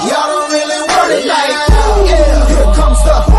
Y'all don't really want it like that. Yeah. Here comes the.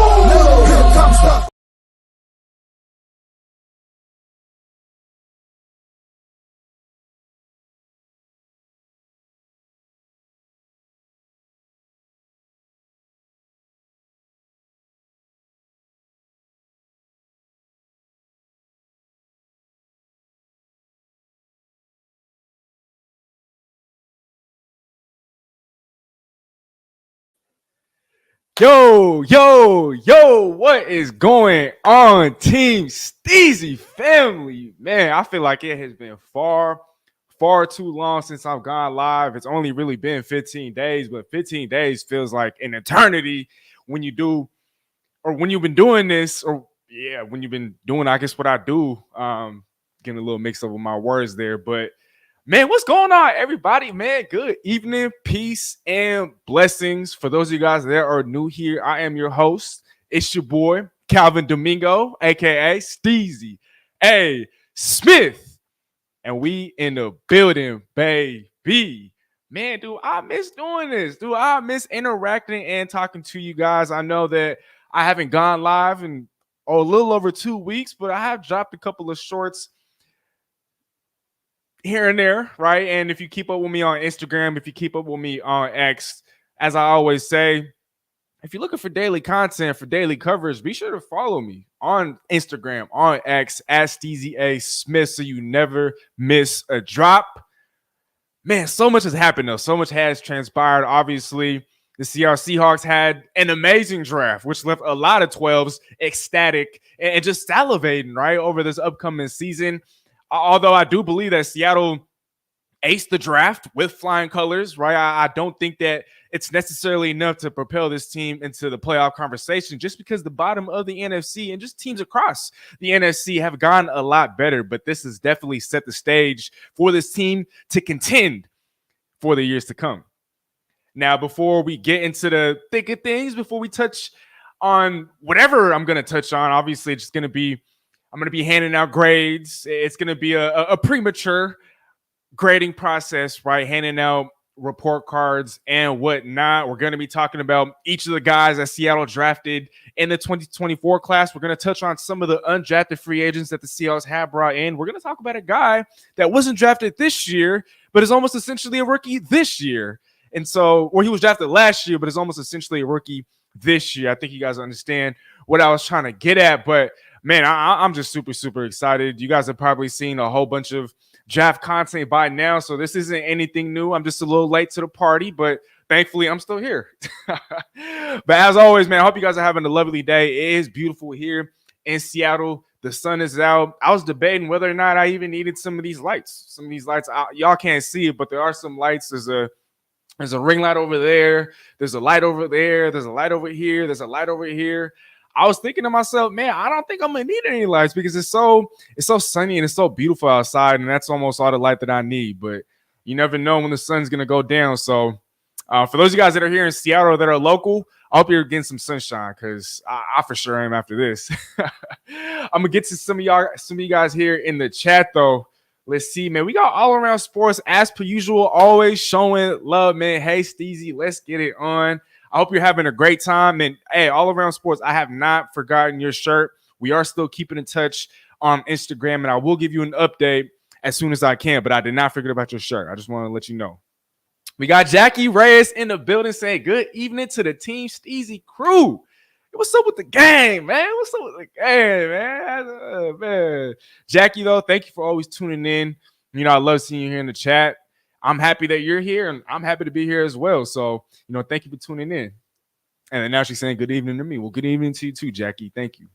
Yo, what is going on, Team Steezy family? Man, I feel like it has been far too long since I've gone live. It's only really been 15 days, but 15 days feels like an eternity when you do, or when you've been doing this, or when you've been doing, I guess, what I do. Getting a little mixed up with my words there, but man, what's going on, everybody? Man, good evening, peace, and blessings. For those of you guys that are new here, I am your host. It's your boy, Calvin-Domingo, a.k.a. Steezy Smith. And we in the building, baby. Man, dude, I miss doing this. Dude, I miss interacting and talking to you guys. I know that I haven't gone live in a little over 2 weeks, but I have dropped a couple of shorts here and there, right? And if you keep up with me on Instagram, if you keep up with me on X, as I always say, if you're looking for daily content, for daily coverage, be sure to follow me on Instagram, on X, at Steezy Smith, so you never miss a drop. Man, so much has happened, though. So much has transpired. Obviously, the Seahawks had an amazing draft, which left a lot of 12s ecstatic and just salivating, right, over this upcoming season. Although I do believe that Seattle aced the draft with flying colors, right? I don't think that it's necessarily enough to propel this team into the playoff conversation, just because the bottom of the NFC and just teams across the NFC have gotten a lot better. But this has definitely set the stage for this team to contend for the years to come. Now, before we get into the thick of things, before we touch on whatever I'm going to touch on, obviously it's going to be, I'm going to be handing out grades. It's going to be a premature grading process, right? Handing out report cards and whatnot. We're going to be talking about each of the guys that Seattle drafted in the 2024 class. We're going to touch on some of the undrafted free agents that the Seahawks have brought in. We're going to talk about a guy that wasn't drafted this year, but is almost essentially a rookie this year. And so, or he was drafted last year, but is almost essentially a rookie this year. I think you guys understand what I was trying to get at, but man, I'm just super excited. You guys have probably seen a whole bunch of draft content by now, so this isn't anything new. I'm just a little late to the party, but thankfully I'm still here. But as always, man, I hope you guys are having a lovely day. It is beautiful here in Seattle. The sun is out. I was debating whether or not I even needed some of these lights. Y'all can't see it, but there are some lights. There's a ring light over there. There's a light over there. There's a light over here. There's a light over here. I was thinking to myself, man, I don't think I'm gonna need any lights because it's so sunny and it's so beautiful outside, and that's almost all the light that I need. But you never know when the sun's gonna go down. So for those of you guys that are here in Seattle that are local, I hope you're getting some sunshine, because I for sure am after this. I'm gonna get to some of you guys here in the chat though. Let's see, man. We got All Around Sports as per usual, always showing love, man. Hey, Steezy, let's get it on. I hope you're having a great time. And hey, All Around Sports, I have not forgotten your shirt. We are still keeping in touch on Instagram, and I will give you an update as soon as I can. But I did not forget about your shirt. I just want to let you know. We got Jackie Reyes in the building saying good evening to the Team Steezy crew. What's up with the game, man? What's up with the game, man? Jackie, though, thank you for always tuning in. You know, I love seeing you here in the chat. I'm happy that you're here, and I'm happy to be here as well. So, you know, thank you for tuning in. And then now she's saying good evening to me. Well, good evening to you too, Jackie. Thank you.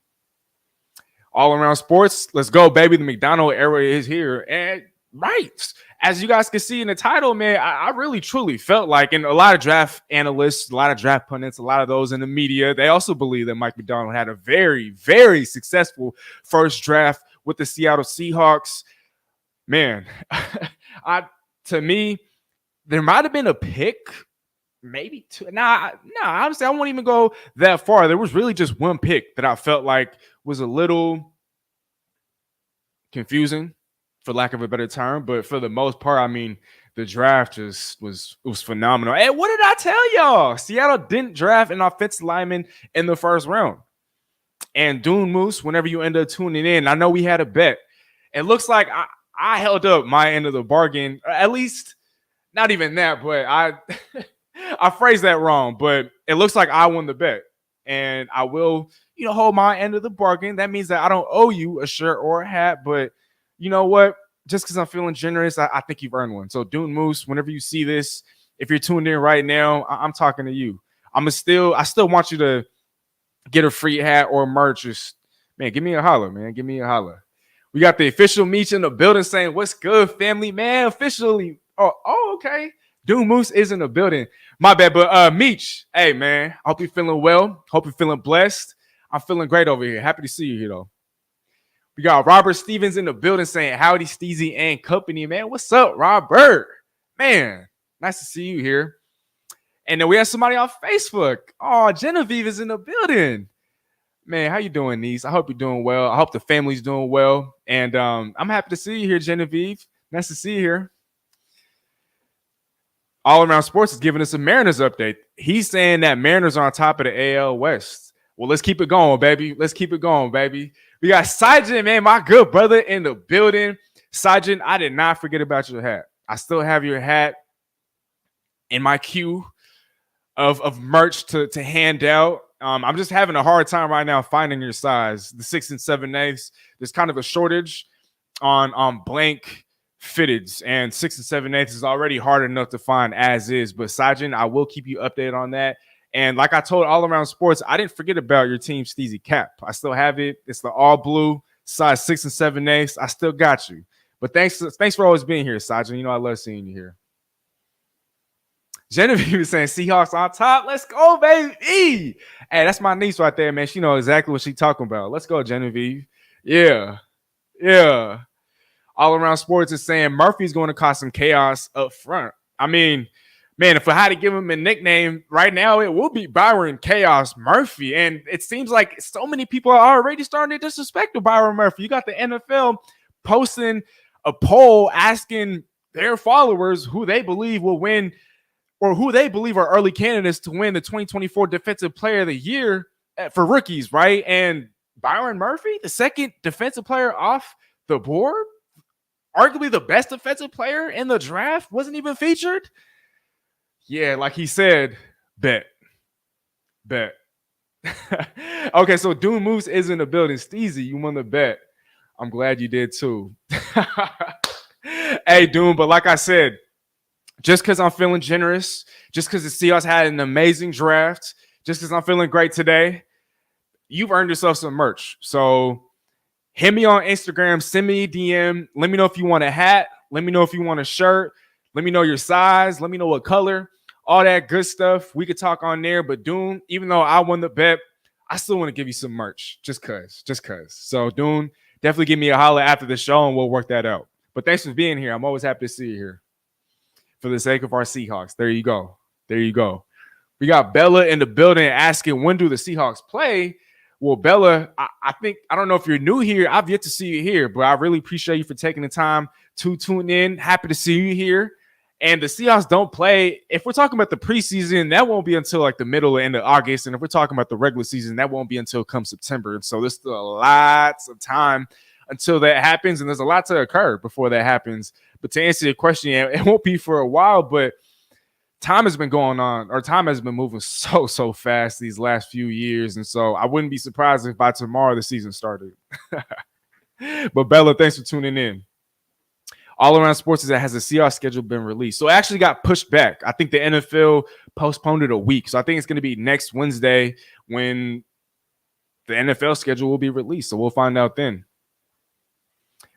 All Around Sports, let's go, baby. The MacDonald's era is here. And right, as you guys can see in the title, man, I really, truly felt like, and a lot of draft analysts, a lot of draft pundits, a lot of those in the media, they also believe that Mike Macdonald had a very, very successful first draft with the Seattle Seahawks. Man, to me, there might have been a pick, maybe two. Honestly, I won't even go that far. There was really just one pick that I felt like was a little confusing. for lack of a better term. But for the most part, I mean, the draft just was phenomenal. Hey, what did I tell y'all? Seattle didn't draft an offensive lineman in the first round. And Dune Moose, whenever you end up tuning in, I know we had a bet. It looks like I held up my end of the bargain. At least, not even that, but I I phrased that wrong. But it looks like I won the bet. And I will, hold my end of the bargain. That means that I don't owe you a shirt or a hat. But you know what? Just because I'm feeling generous, I think you've earned one. So Dune Moose, whenever you see this, if you're tuned in right now, I'm talking to you. I still want you to get a free hat or merch. Just, man, give me a holler, man. Give me a holler. We got the official Meech in the building saying, what's good, family, man? Officially. Oh, okay. Dune Moose is in the building. My bad, but Meech, hey, man, I hope you're feeling well. Hope you're feeling blessed. I'm feeling great over here. Happy to see you here, though. We got Robert Stevens in the building saying, howdy, Steezy and company, man. What's up, Robert? Man, nice to see you here. And then we have somebody on Facebook. Oh, Genevieve is in the building. Man, how you doing, niece? I hope you're doing well. I hope the family's doing well. And I'm happy to see you here, Genevieve. Nice to see you here. All Around Sports is giving us a Mariners update. He's saying that Mariners are on top of the AL West. Well, let's keep it going, baby. Let's keep it going, baby. We got Sajin, man, my good brother in the building. Sajin, I did not forget about your hat. I still have your hat in my queue of merch to hand out. I'm just having a hard time right now finding your size. The 6 7/8. There's kind of a shortage on blank fitteds, and 6 7/8 is already hard enough to find as is. But Sajin, I will keep you updated on that. And like I told All Around Sports, I didn't forget about your Team Steezy cap. I still have it. It's the all blue size 6 7/8. I still got you. But thanks for always being here, Sajin. I love seeing you here. Genevieve is saying Seahawks on top. Let's go, baby. Hey, that's my niece right there, man. She knows exactly what she's talking about. Let's go, Genevieve. Yeah. All Around Sports is saying Murphy's going to cause some chaos up front. I mean, man, if I had to give him a nickname right now, it will be Byron Chaos Murphy. And it seems like so many people are already starting to disrespect Byron Murphy. You got the NFL posting a poll asking their followers who they believe will win or who they believe are early candidates to win the 2024 Defensive Player of the Year for rookies, right? And Byron Murphy, the second defensive player off the board, arguably the best defensive player in the draft, wasn't even featured. Yeah, like he said, bet. Okay, so Dune Moose is in the building. Steezy, you won the bet. I'm glad you did too. Hey, Dune, but like I said, just because I'm feeling generous, just because the Seahawks had an amazing draft, just because I'm feeling great today, you've earned yourself some merch. So hit me on Instagram, send me a DM. Let me know if you want a hat. Let me know if you want a shirt. Let me know your size. Let me know what color. All that good stuff. We could talk on there. But Dune, even though I won the bet, I still want to give you some merch. Just cause. So Dune, definitely give me a holler after the show and we'll work that out. But thanks for being here. I'm always happy to see you here. For the sake of our Seahawks. There you go. We got Bella in the building asking, when do the Seahawks play? Well, Bella, I don't know if you're new here. I've yet to see you here, but I really appreciate you for taking the time to tune in. Happy to see you here. And the Seahawks don't play. If we're talking about the preseason, that won't be until like the middle or end of August. And if we're talking about the regular season, that won't be until come September. And so there's still lots of time until that happens. And there's a lot to occur before that happens. But to answer your question, it won't be for a while, but time has been going on, or time has been moving so fast these last few years. And so I wouldn't be surprised if by tomorrow the season started. But Bella, thanks for tuning in. All Around Sports is that has the Seahawks schedule been released? So it actually got pushed back. I think the NFL postponed it a week. So I think it's going to be next Wednesday when the NFL schedule will be released. So we'll find out then.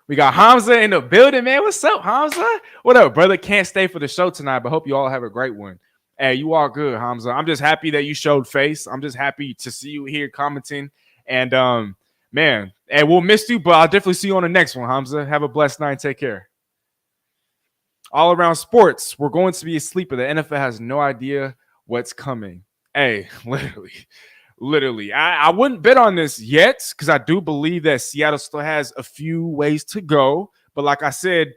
We got Hamza in the building, man. What's up, Hamza? What up, brother? Can't stay for the show tonight, but hope you all have a great one. Hey, you all good, Hamza. I'm just happy that you showed face. I'm just happy to see you here commenting. And, man, hey, we'll miss you, but I'll definitely see you on the next one, Hamza. Have a blessed night. Take care. All Around Sports, we're going to be a sleeper. The NFL has no idea what's coming. Hey, literally. I wouldn't bet on this yet because I do believe that Seattle still has a few ways to go But like I said,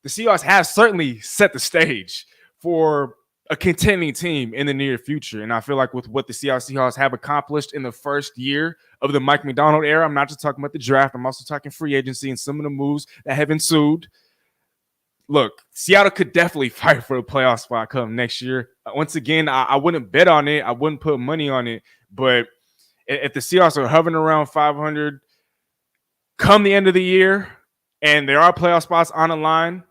the Seahawks have certainly set the stage for a contending team in the near future. And I feel like with what the Seahawks have accomplished in the first year of the Mike McDonald era, I'm not just talking about the draft, I'm also talking free agency and some of the moves that have ensued. Look, Seattle could definitely fight for a playoff spot come next year. Once again, I wouldn't bet on it. I wouldn't put money on it. But if the Seahawks are hovering around 500 come the end of the year and there are playoff spots on the line,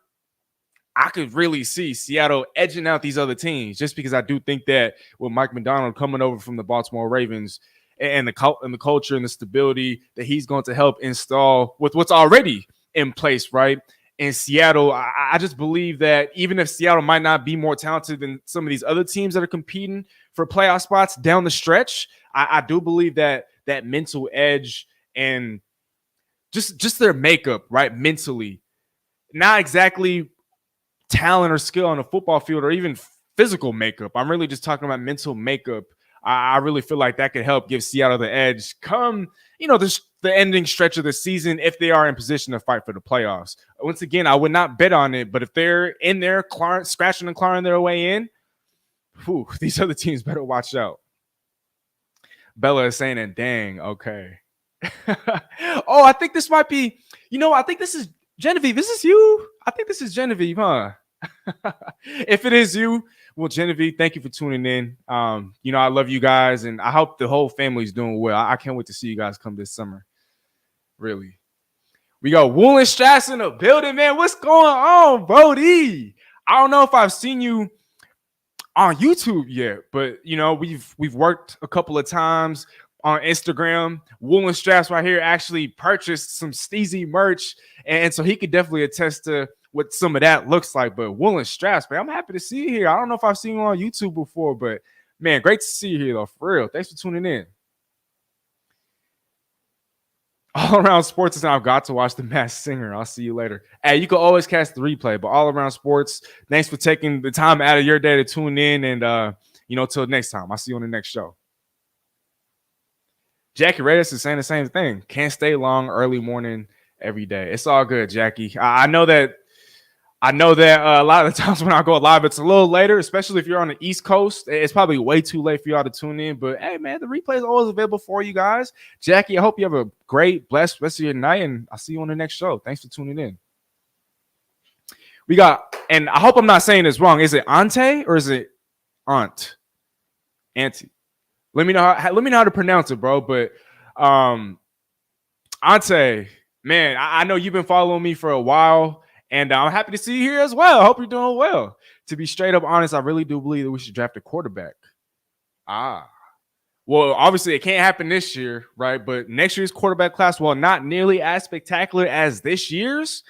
I could really see Seattle edging out these other teams just because I do think that with Mike McDonald coming over from the Baltimore Ravens and the culture and the stability that he's going to help install with what's already in place, right? In Seattle, I just believe that even if Seattle might not be more talented than some of these other teams that are competing for playoff spots down the stretch, I do believe that that mental edge and just their makeup, right, mentally, not exactly talent or skill on the football field or even physical makeup. I'm really just talking about mental makeup. I really feel like that could help give Seattle the edge come, the ending stretch of the season if they are in position to fight for the playoffs. Once again, I would not bet on it, but if they're in there scratching and clawing their way in, these other teams better watch out. Bella is saying that, dang, okay. I think this might be, I think this is Genevieve. This is you? I think this is Genevieve, huh? If it is you, well, Genevieve, thank you for tuning in. I love you guys, and I hope the whole family's doing well. I can't wait to see you guys come this summer. Really. We got Woolen Strass in the building, man. What's going on, Brody? I don't know if I've seen you on YouTube yet, but we've worked a couple of times on Instagram. Woolen Strass right here actually purchased some Steezy merch, and so he could definitely attest to what some of that looks like. But Woolen Strass, man, I'm happy to see you here. I don't know if I've seen you on YouTube before, but man, great to see you here though, for real. Thanks for tuning in. All Around Sports is now. I've got to watch The Masked Singer. I'll see you later. Hey, you can always catch the replay, but All Around Sports, thanks for taking the time out of your day to tune in, and till next time. I'll see you on the next show. Jackie Reyes is saying the same thing. Can't stay long, early morning, every day. It's all good, Jackie. I know that a lot of the times when I go live, it's a little later, especially if you're on the East Coast. It's probably way too late for y'all to tune in. But hey, man, the replay is always available for you guys. Jackie, I hope you have a great, blessed rest of your night, and I'll see you on the next show. Thanks for tuning in. We got, and I hope I'm not saying this wrong. Is it Ante or is it Aunt? Auntie. Let me know how to pronounce it, bro. But Ante, man, I know you've been following me for a while. And I'm happy to see you here as well. I hope you're doing well. To be straight up honest, I really do believe that we should draft a quarterback. Well, obviously it can't happen this year, right? But next year's quarterback class, while not nearly as spectacular as this year's,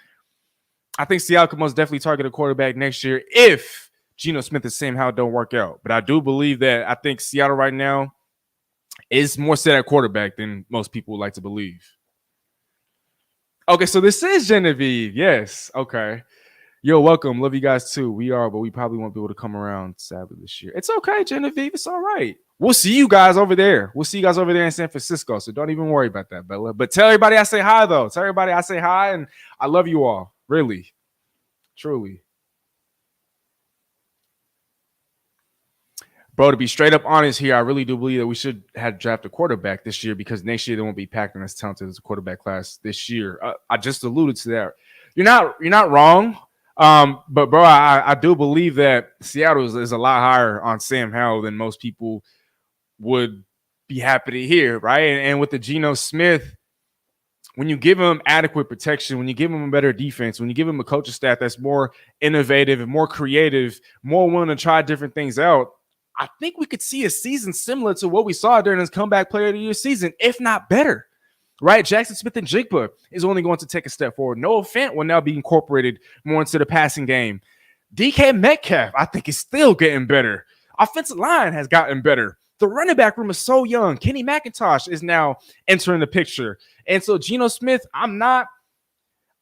I think Seattle could most definitely target a quarterback next year if Geno Smith and Sam Howell don't work out. But I do believe that I think Seattle right now is more set at quarterback than most people would like to believe. Okay, so this is Genevieve. Yes. Okay. You're welcome. Love you guys too. We are, but we probably won't be able to come around sadly this year. It's okay, Genevieve. It's all right. We'll see you guys over there. We'll see you guys over there in San Francisco. So don't even worry about that, Bella. But tell everybody I say hi, though. Tell everybody I say hi, and I love you all. Really. Truly. Bro, to be straight up honest here, I really do believe that we should have drafted a quarterback this year because next year they won't be packed in as talented as a quarterback class this year. I just alluded to that. You're not wrong, but bro, I do believe that Seattle is a lot higher on Sam Howell than most people would be happy to hear, right? And with the Geno Smith, when you give him adequate protection, when you give him a better defense, when you give him a coaching staff that's more innovative and more creative, more willing to try different things out, I think we could see a season similar to what we saw during his comeback player of the year season, if not better, right? Jackson Smith and Jigba is only going to take a step forward. Noah Fant will now be incorporated more into the passing game. DK Metcalf, I think, is still getting better. Offensive line has gotten better. The running back room is so young. Kenny McIntosh is now entering the picture. And so Geno Smith, I'm not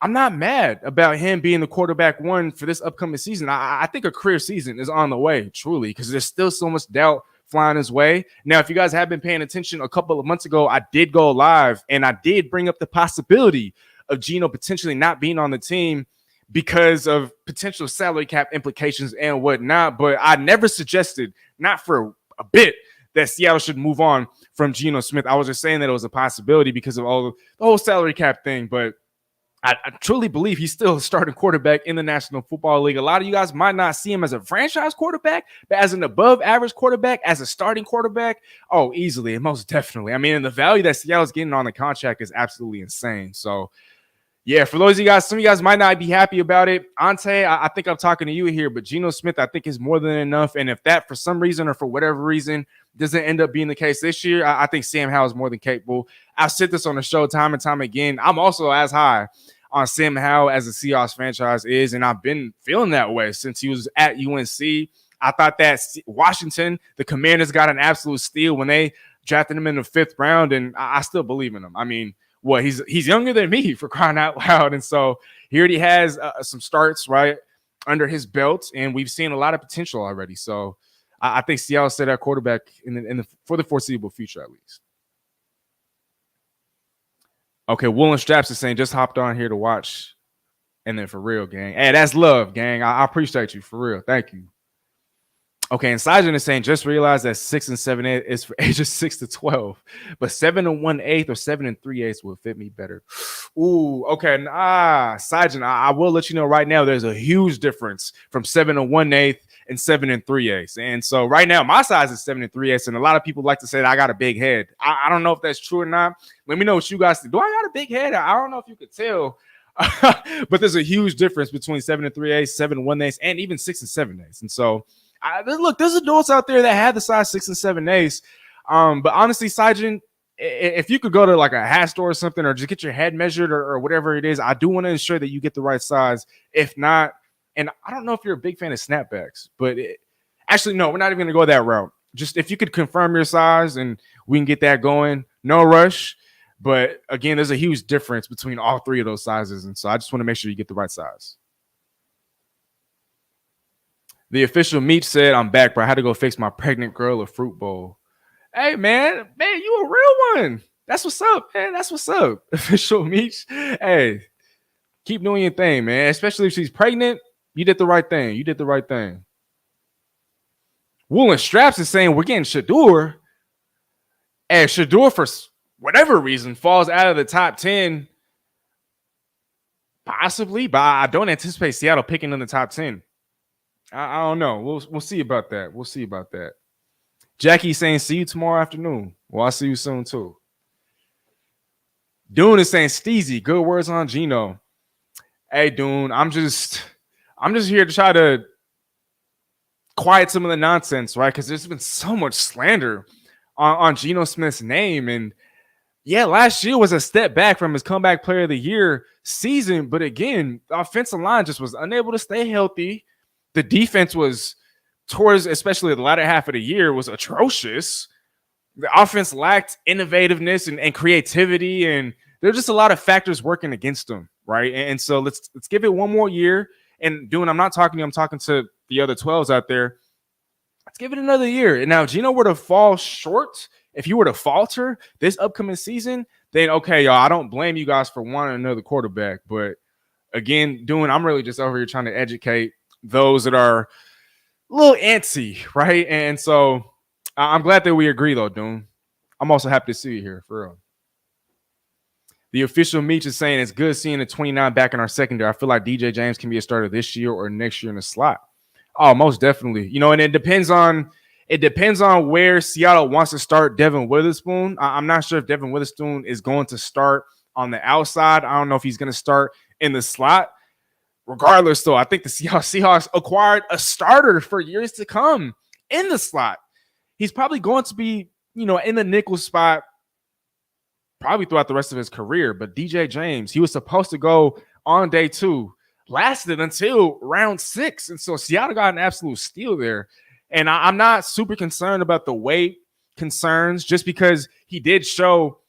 mad about him being the quarterback one for this upcoming season. I think a career season is on the way, truly, because there's still so much doubt flying his way. Now, if you guys have been paying attention, a couple of months ago, I did go live and I did bring up the possibility of Geno potentially not being on the team because of potential salary cap implications and whatnot. But I never suggested, not for a bit, that Seattle should move on from Geno Smith. I was just saying that it was a possibility because of all the whole salary cap thing. But I truly believe he's still a starting quarterback in the National Football League. A lot of you guys might not see him as a franchise quarterback, but as an above average quarterback, as a starting quarterback, oh, easily and most definitely. I mean, and the value that Seattle's getting on the contract is absolutely insane. So, yeah, for those of you guys, some of you guys might not be happy about it. Ante, I think I'm talking to you here, but Geno Smith, I think, is more than enough. And if that, for some reason or for whatever reason, doesn't end up being the case this year, I think Sam Howell is more than capable. I've said this on the show time and time again. I'm also as high on Sam Howell as the Seahawks franchise is, and I've been feeling that way since he was at UNC. I thought that Washington, the Commanders, got an absolute steal when they drafted him in the 5th round, and I still believe in him. I mean, what, he's younger than me, for crying out loud, and so he already has some starts right under his belt, and we've seen a lot of potential already. So I think Seattle set our quarterback for the foreseeable future, at least. Okay, Woolen Straps is saying, just hopped on here to watch. And then for real, gang. Hey, that's love, gang. I appreciate you, for real. Thank you. Okay, and Sajin is saying, just realized that 6 and 7/8 is for ages 6 to 12. But 7 and 1/8 or 7 and 3/8 will fit me better. Ooh, okay. Sajin, I will let you know right now, there's a huge difference from 7 and 1/8 and 7 and 3/8. And so right now, my size is 7 and 3/8. And a lot of people like to say that I got a big head. I don't know if that's true or not. Let me know what you guys think. Do I got a big head? I don't know if you could tell. But there's a huge difference between 7 and 3/8, 7 and 1/8, and even 6 and 7/8. And so, look, there's adults out there that have the size 6 and 7/8. But honestly, Sajin, if you could go to like a hat store or something, or just get your head measured or whatever it is, I do want to ensure that you get the right size. If not, and I don't know if you're a big fan of snapbacks, but actually, no, we're not even going to go that route. Just if you could confirm your size and we can get that going, no rush. But again, there's a huge difference between all three of those sizes. And so I just want to make sure you get the right size. The official Meat said, I'm back, bro. I had to go fix my pregnant girl a fruit bowl. Hey, man, you a real one. That's what's up, man. That's what's up. Official Meat. Hey, keep doing your thing, man. Especially if she's pregnant. You did the right thing. You did the right thing. Woolen Straps is saying we're getting Shedeur. And Shedeur, for whatever reason, falls out of the top 10. Possibly, but I don't anticipate Seattle picking in the top 10. I don't know. We'll see about that. We'll see about that. Jackie saying, see you tomorrow afternoon. Well, I'll see you soon, too. Dune is saying, Steezy, good words on Geno. Hey, Dune, I'm just here to try to quiet some of the nonsense, right? Because there's been so much slander on Geno Smith's name. And yeah, last year was a step back from his comeback player of the year season. But again, the offensive line just was unable to stay healthy. The defense was, towards especially the latter half of the year, was atrocious. The offense lacked innovativeness and creativity. And there's just a lot of factors working against them, right? And so let's give it one more year. And Dune, I'm not talking to you, I'm talking to the other 12s out there. Let's give it another year. And now, if Geno were to fall short, if you were to falter this upcoming season, then okay, y'all, I don't blame you guys for wanting another quarterback. But again, Dune, I'm really just over here trying to educate those that are a little antsy, right? And so I'm glad that we agree, though, Dune. I'm also happy to see you here, for real. The official Meach is saying it's good seeing the 29 back in our secondary. I feel like DJ James can be a starter this year or next year in the slot. Oh, most definitely. You know, and it depends on where Seattle wants to start Devin Witherspoon. I'm not sure if Devin Witherspoon is going to start on the outside. I don't know if he's going to start in the slot. Regardless, though, I think the Seahawks acquired a starter for years to come in the slot. He's probably going to be, you know, in the nickel spot probably throughout the rest of his career. But DJ James, he was supposed to go on day 2, lasted until round 6. And so Seattle got an absolute steal there. And I'm not super concerned about the weight concerns, just because he did show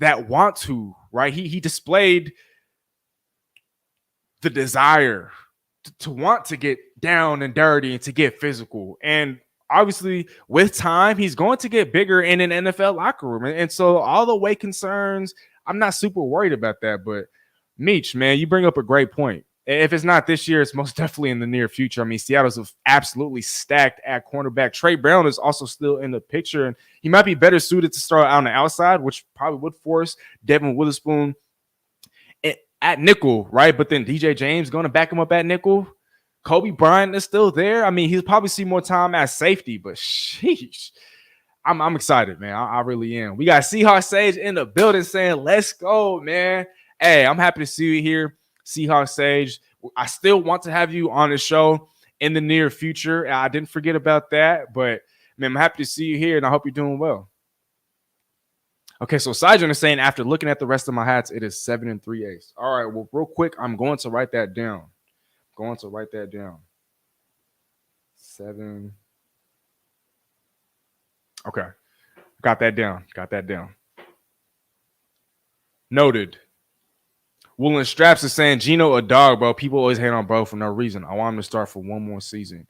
that want to, right? He displayed the desire to want to get down and dirty and to get physical. And obviously, with time, he's going to get bigger in an NFL locker room. And so all the weight concerns, I'm not super worried about that. But Meech, man, you bring up a great point. If it's not this year, it's most definitely in the near future. I mean, Seattle's absolutely stacked at cornerback. Trey Brown is also still in the picture, and he might be better suited to start on the outside, which probably would force Devin Witherspoon at nickel, right? But then DJ James going to back him up at nickel. Kobe Bryant is still there. I mean, he'll probably see more time at safety, but sheesh. I'm excited, man. I really am. We got Seahawks Sage in the building saying, let's go, man. Hey, I'm happy to see you here, Seahawks Sage. I still want to have you on the show in the near future. I didn't forget about that, but, man, I'm happy to see you here, and I hope you're doing well. Okay, so Sajan is saying, after looking at the rest of my hats, it is 7 3/8. All right, well, real quick, I'm going to write that down. 7. Okay. Got that down. Noted. Woolen Straps is saying, Gino a dog, bro. People always hate on bro for no reason. I want him to start for one more season.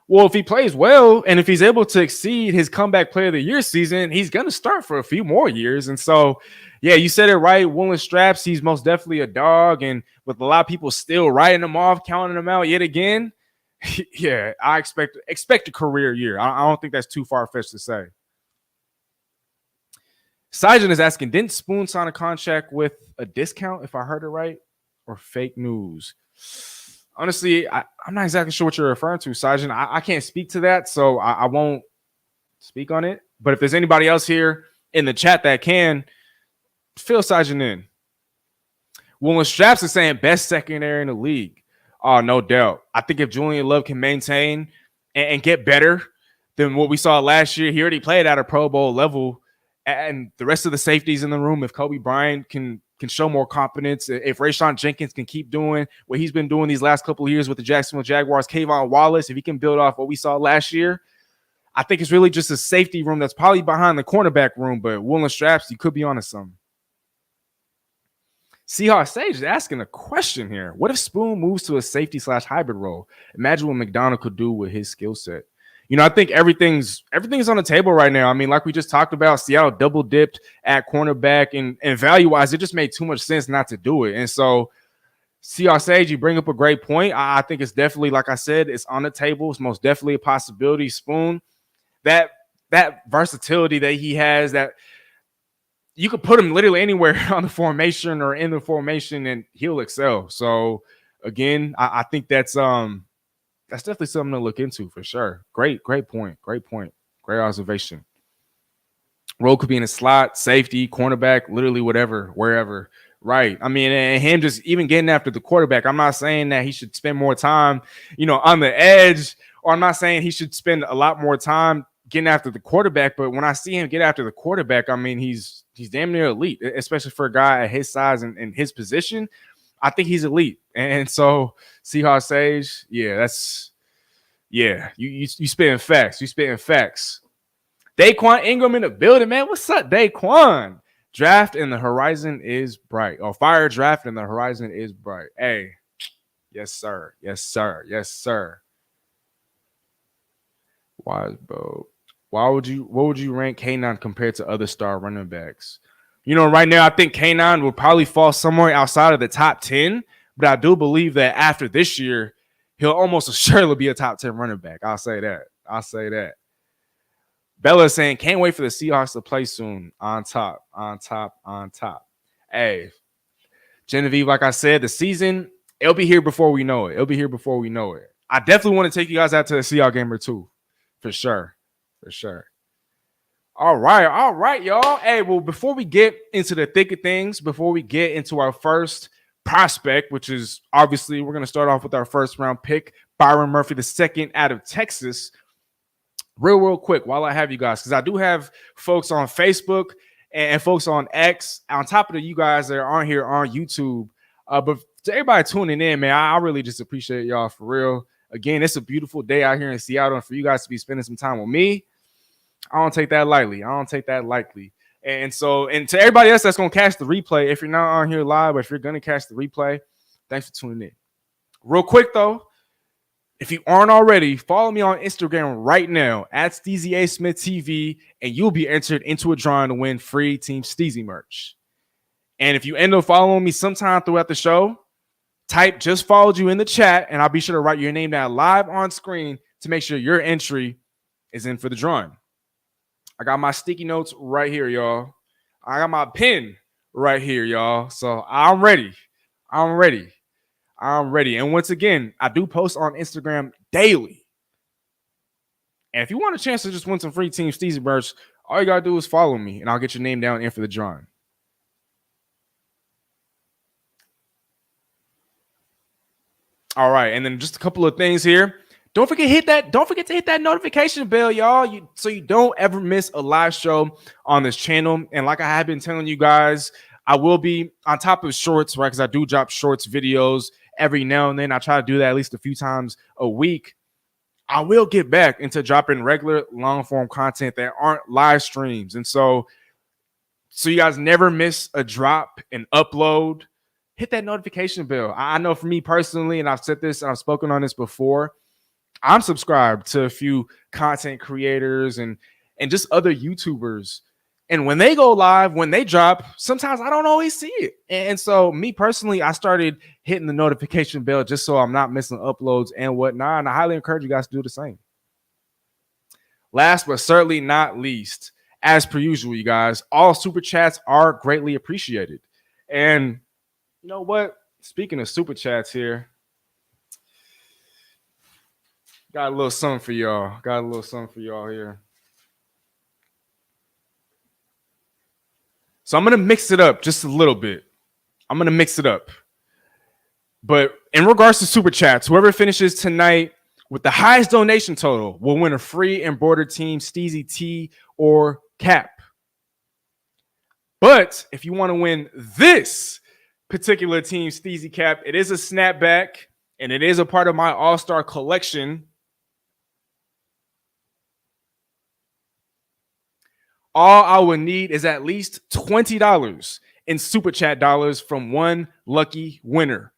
Well, if he plays well and if he's able to exceed his comeback player of the year season, he's going to start for a few more years. And so, yeah, you said it right. Woolen Straps, he's most definitely a dog. And with a lot of people still writing him off, counting him out yet again, yeah, I expect a career year. I don't think that's too far-fetched to say. Sajan is asking, didn't Spoon sign a contract with a discount, if I heard it right, or fake news? Honestly, I'm not exactly sure what you're referring to, Sajan. I can't speak to that, so I won't speak on it. But if there's anybody else here in the chat that can, fill Sajan in. Woolen Straps is saying best secondary in the league. Oh, no doubt. I think if Julian Love can maintain and get better than what we saw last year, he already played at a Pro Bowl level. And the rest of the safeties in the room, if Kobe Bryant can show more confidence, if Rayshawn Jenkins can keep doing what he's been doing these last couple of years with the Jacksonville Jaguars, Kayvon Wallace, if he can build off what we saw last year, I think it's really just a safety room that's probably behind the cornerback room. But Woolen Straps, you could be onto something. Seahawks Sage is asking a question here. What if Spoon moves to a safety/hybrid role? Imagine what McDonald could do with his skill set. I think everything's on the table right now. I mean, like we just talked about, Seattle double dipped at cornerback, and value-wise, it just made too much sense not to do it. And so, Seahawks Sage, you bring up a great point. I think it's definitely, like I said, it's on the table. It's most definitely a possibility. Spoon, that versatility that he has, that you could put him literally anywhere on the formation or in the formation, and he'll excel. So, again, I think that's definitely something to look into for sure. Great point. Great observation. Role could be in a slot, safety, cornerback, literally whatever, wherever. Right. I mean, and him just even getting after the quarterback. I'm not saying that he should spend more time, on the edge, or I'm not saying he should spend a lot more time getting after the quarterback. But when I see him get after the quarterback, I mean, he's damn near elite, especially for a guy at his size and his position. I think he's elite. And so Seahawks Sage, you spitting facts. Daquan Ingram in the building, man. What's up, Daquan? Draft and the horizon is bright. Oh, fire draft and the horizon is bright. Hey, yes, sir. What would you rank K9 compared to other star running backs? Right now, I think K9 will probably fall somewhere outside of the top 10, but I do believe that after this year, he'll almost surely be a top 10 running back. I'll say that. Bella saying, can't wait for the Seahawks to play soon. On top. Hey, Genevieve, like I said, the season, it'll be here before we know it. I definitely want to take you guys out to a Seahawks game or two. For sure. All right, y'all. Hey, well, before we get into the thick of things, before we get into our first prospect, which is obviously we're going to start off with our first round pick, Byron Murphy, the second out of Texas. Real quick, while I have you guys, because I do have folks on Facebook and folks on X, on top of you guys that aren't here on YouTube. But to everybody tuning in, man, I really just appreciate y'all for real. Again, it's a beautiful day out here in Seattle, and for you guys to be spending some time with me, I don't take that lightly. And so, and to everybody else that's going to catch the replay, if you're not on here live, but if you're going to catch the replay, thanks for tuning in. Real quick, though, if you aren't already, follow me on Instagram right now at SteezySmithTV, and you'll be entered into a drawing to win free Team Steezy merch. And if you end up following me sometime throughout the show, type "just followed you" in the chat, and I'll be sure to write your name down live on screen to make sure your entry is in for the drawing. I got my sticky notes right here, y'all. I got my pen right here, y'all. So I'm ready. And once again, I do post on Instagram daily. And if you want a chance to just win some free Team Steezy merch, all you got to do is follow me, and I'll get your name down in for the drawing. All right, and then just a couple of things here. Don't forget to hit that notification bell, y'all, so you don't ever miss a live show on this channel. And like I have been telling you guys, I will be on top of shorts, right? Because I do drop shorts videos every now and then. I try to do that at least a few times a week. I will get back into dropping regular long form content that aren't live streams. And so you guys never miss a drop, an upload, hit that notification bell. I know for me personally, and I've said this and I've spoken on this before, I'm subscribed to a few content creators and just other YouTubers. And when they go live, when they drop, sometimes I don't always see it. And so me personally, I started hitting the notification bell just so I'm not missing uploads and whatnot. And I highly encourage you guys to do the same. Last but certainly not least, as per usual, you guys, all super chats are greatly appreciated. And you know what? Speaking of super chats here, got a little something for y'all. Here. So I'm going to mix it up just a little bit. But in regards to super chats, whoever finishes tonight with the highest donation total will win a free embroidered Team Steezy tee or cap. But if you want to win this particular Team Steezy cap, it is a snapback and it is a part of my all-star collection. All I would need is at least $20 in super chat dollars from one lucky winner.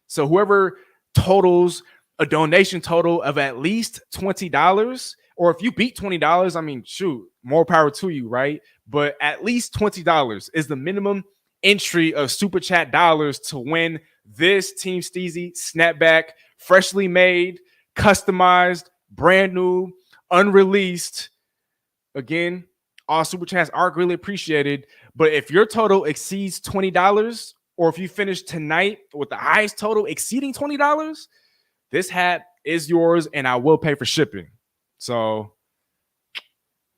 So whoever totals a donation total of at least $20, or if you beat $20, I mean, shoot, more power to you, right? But at least $20 is the minimum entry of super chat dollars to win this Team Steezy snapback, freshly made, customized, brand new, unreleased. Again, all super chats are greatly appreciated. But if your total exceeds $20, or if you finish tonight with the highest total exceeding $20, this hat is yours and I will pay for shipping. So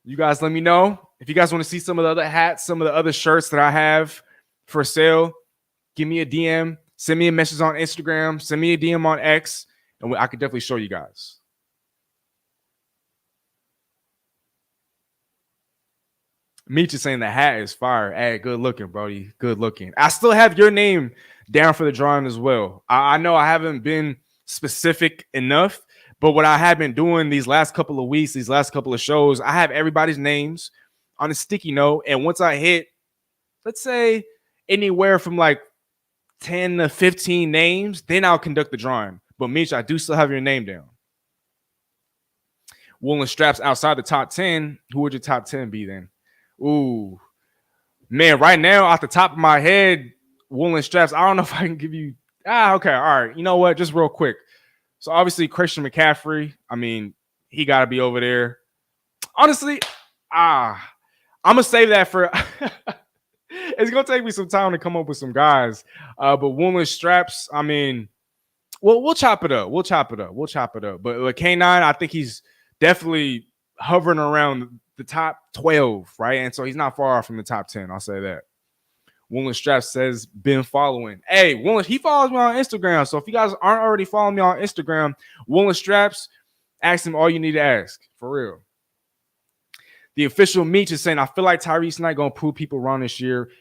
you guys let me know. If you guys want to see some of the other hats, some of the other shirts that I have for sale, give me a DM, send me a message on Instagram, send me a DM on X, and I could definitely show you guys. Meech is saying the hat is fire. Hey, good looking, Brody. Good looking. I still have your name down for the drawing as well. I know I haven't been specific enough, but what I have been doing these last couple of weeks, these last couple of shows, I have everybody's names on a sticky note. And once I hit, let's say, anywhere from like 10 to 15 names, then I'll conduct the drawing. But Meech, I do still have your name down. Woolen straps outside the top 10. Who would your top 10 be then? Ooh, man, right now, off the top of my head, woolen straps, I don't know if I can give you, okay, all right. You know what, just real quick. So, obviously, Christian McCaffrey, I mean, he got to be over there. Honestly, I'm going to save that for, it's going to take me some time to come up with some guys. But woolen straps, I mean, we'll chop it up. But K9, I think he's definitely hovering around the top 12, right? And so he's not far off from the top 10. I'll say that. Woolen Straps says, been following. Hey, Woolen, he follows me on Instagram. So if you guys aren't already following me on Instagram, Woolen Straps, ask him all you need to ask. For real. The official Meech is saying, I feel like Tyrice not going to prove people wrong this year.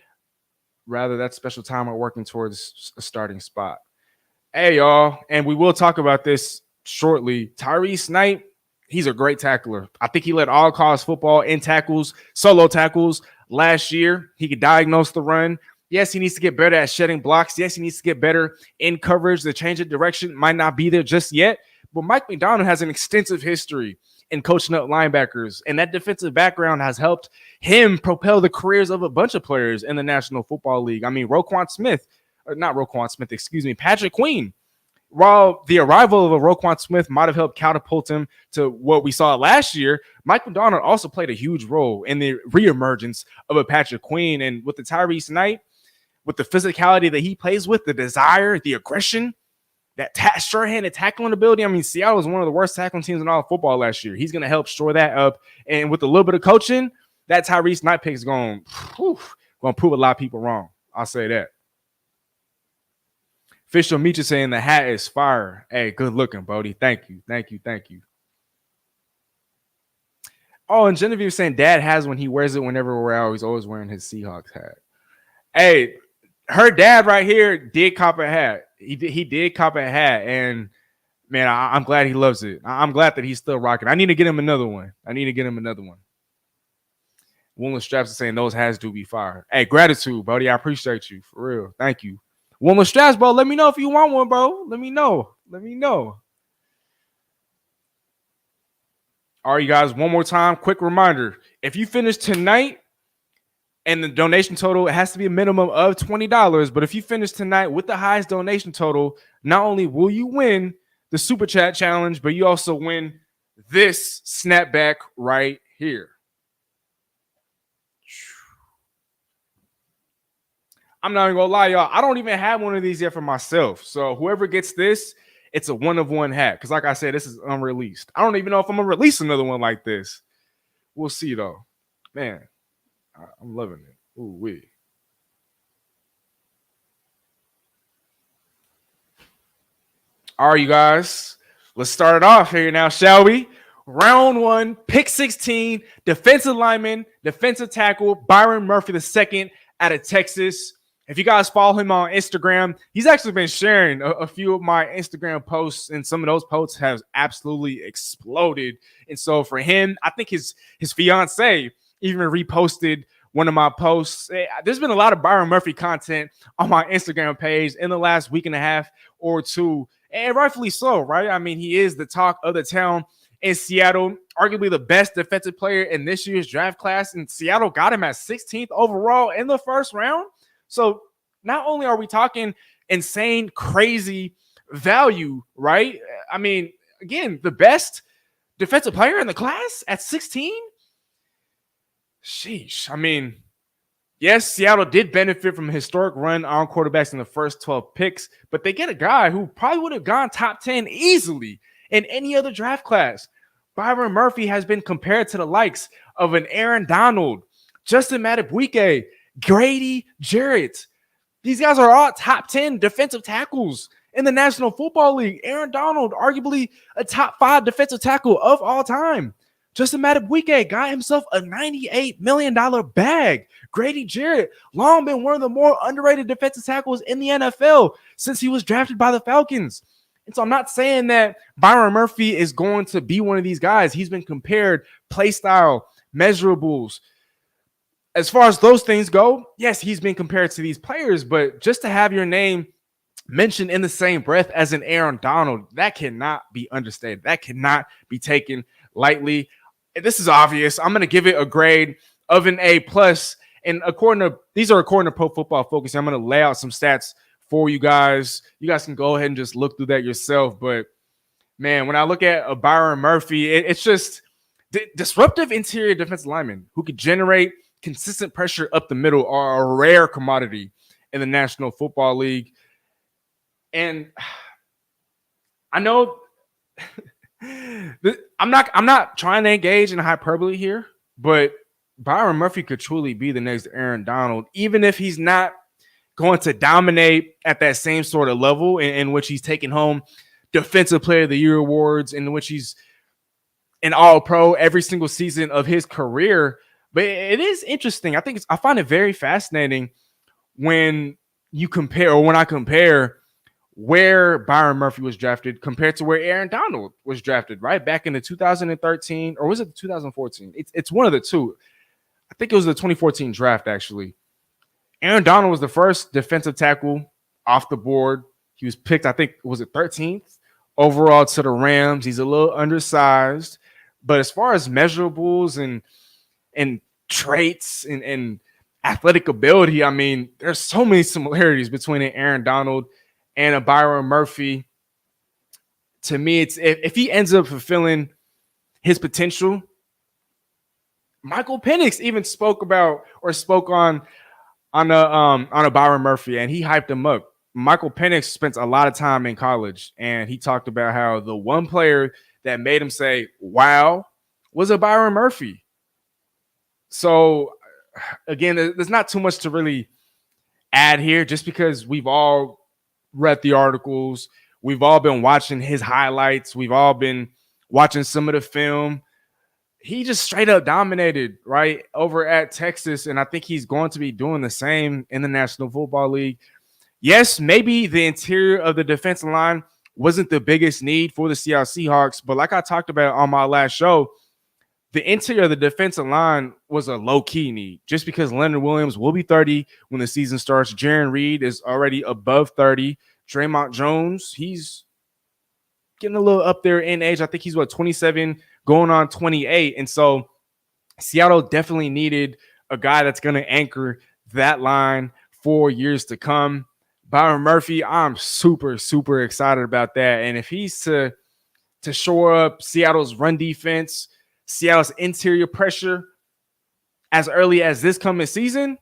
Rather, that special time we're working towards a starting spot. Hey, y'all. And we will talk about this shortly. Tyrice Knight, he's a great tackler. I think he led all college football in tackles, solo tackles last year. He could diagnose the run. Yes, he needs to get better at shedding blocks. Yes, he needs to get better in coverage. The change of direction might not be there just yet. But Mike MacDonald has an extensive history in coaching up linebackers. And that defensive background has helped him propel the careers of a bunch of players in the National Football League. I mean, Patrick Queen. While the arrival of a Roquan Smith might have helped catapult him to what we saw last year, Mike MacDonald also played a huge role in the reemergence of a Patrick Queen. And with the Tyrice Knight, with the physicality that he plays with, the desire, the aggression, that sure-handed tackling ability. I mean, Seattle was one of the worst tackling teams in all of football last year. He's going to help shore that up. And with a little bit of coaching, that Tyrice Knight pick is going to prove a lot of people wrong. I'll say that. Official Meech is saying the hat is fire. Hey, good looking, Bodie. Thank you. Oh, and Genevieve saying dad has when he wears it whenever we're out. He's always wearing his Seahawks hat. Hey, her dad right here did cop a hat. He did cop a hat, and man, I'm glad he loves it. I'm glad that he's still rocking. I need to get him another one. Woolman Straps is saying those hats do be fire. Hey, gratitude, Bodie. I appreciate you for real. Thank you. Woolman Straps, bro. Let me know if you want one, bro. Let me know. All right, you guys, one more time. Quick reminder. If you finish tonight and the donation total, it has to be a minimum of $20. But if you finish tonight with the highest donation total, not only will you win the Super Chat Challenge, but you also win this snapback right here. I'm not even gonna lie, y'all. I don't even have one of these yet for myself. So whoever gets this, it's a one-of-one hat. Because like I said, this is unreleased. I don't even know if I'm gonna release another one like this. We'll see though. Man, I'm loving it. Ooh wee. All right, you guys. Let's start it off here now, shall we? Round 1, pick 16, defensive lineman, defensive tackle, Byron Murphy II out of Texas. If you guys follow him on Instagram, he's actually been sharing a few of my Instagram posts, and some of those posts have absolutely exploded. And so for him, I think his fiance even reposted one of my posts. There's been a lot of Byron Murphy content on my Instagram page in the last week and a half or two, and rightfully so, right? I mean, he is the talk of the town in Seattle, arguably the best defensive player in this year's draft class, and Seattle got him at 16th overall in the first round. So not only are we talking insane, crazy value, right? I mean, again, the best defensive player in the class at 16? Sheesh. I mean, yes, Seattle did benefit from a historic run on quarterbacks in the first 12 picks, but they get a guy who probably would have gone top 10 easily in any other draft class. Byron Murphy has been compared to the likes of an Aaron Donald, Justin Madubuike, Grady Jarrett. These guys are all top 10 defensive tackles in the National Football League. Aaron Donald, arguably a top 5 defensive tackle of all time. Justin Madubuike got himself a $98 million bag. Grady Jarrett, long been one of the more underrated defensive tackles in the NFL since he was drafted by the Falcons. And so I'm not saying that Byron Murphy is going to be one of these guys. He's been compared play style, measurables. As far as those things go, yes, he's been compared to these players, but just to have your name mentioned in the same breath as an Aaron Donald, that cannot be understated. That cannot be taken lightly. This is obvious. I'm going to give it a grade of an A+. And according to Pro Football Focus, I'm going to lay out some stats for you guys. You guys can go ahead and just look through that yourself. But man, when I look at a Byron Murphy, it's just disruptive interior defensive lineman who could generate consistent pressure up the middle are a rare commodity in the National Football League. And I know I'm not trying to engage in hyperbole here, but Byron Murphy could truly be the next Aaron Donald, even if he's not going to dominate at that same sort of level in which he's taking home Defensive Player of the Year awards, in which he's an All-Pro every single season of his career. But it is interesting. I find it very fascinating when I compare where Byron Murphy was drafted compared to where Aaron Donald was drafted, right? Back in the 2013, or was it 2014? It's one of the two. I think it was the 2014 draft, actually. Aaron Donald was the first defensive tackle off the board. He was picked, I think, was it 13th overall to the Rams. He's a little undersized. But as far as measurables and traits and athletic ability, I mean, there's so many similarities between an Aaron Donald and a Byron Murphy. To me, it's if he ends up fulfilling his potential. Michael Penix even spoke on a Byron Murphy, and he hyped him up. Michael Penix spent a lot of time in college, and he talked about how the one player that made him say, wow, was a Byron Murphy. So, again, there's not too much to really add here, just because we've all read the articles. We've all been watching his highlights. We've all been watching some of the film. He just straight up dominated, right, over at Texas, and I think he's going to be doing the same in the National Football League. Yes, maybe the interior of the defensive line wasn't the biggest need for the Seattle Seahawks, but like I talked about on my last show, the interior of the defensive line was a low-key need, just because Leonard Williams will be 30 when the season starts. Jarran Reed is already above 30. Dre'Mont Jones, he's getting a little up there in age. I think he's, 27, going on 28. And so Seattle definitely needed a guy that's going to anchor that line for years to come. Byron Murphy, I'm super, super excited about that. And if he's to shore up Seattle's run defense, Seattle's interior pressure as early as this coming season,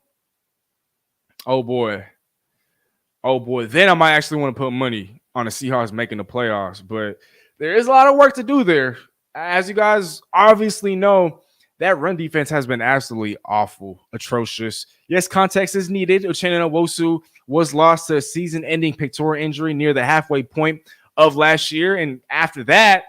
oh boy, then I might actually want to put money on the Seahawks making the playoffs. But there is a lot of work to do there. As you guys obviously know, that run defense has been absolutely awful, atrocious. Yes, context is needed. Uchenna Nwosu was lost to a season-ending pectoral injury near the halfway point of last year. And after that,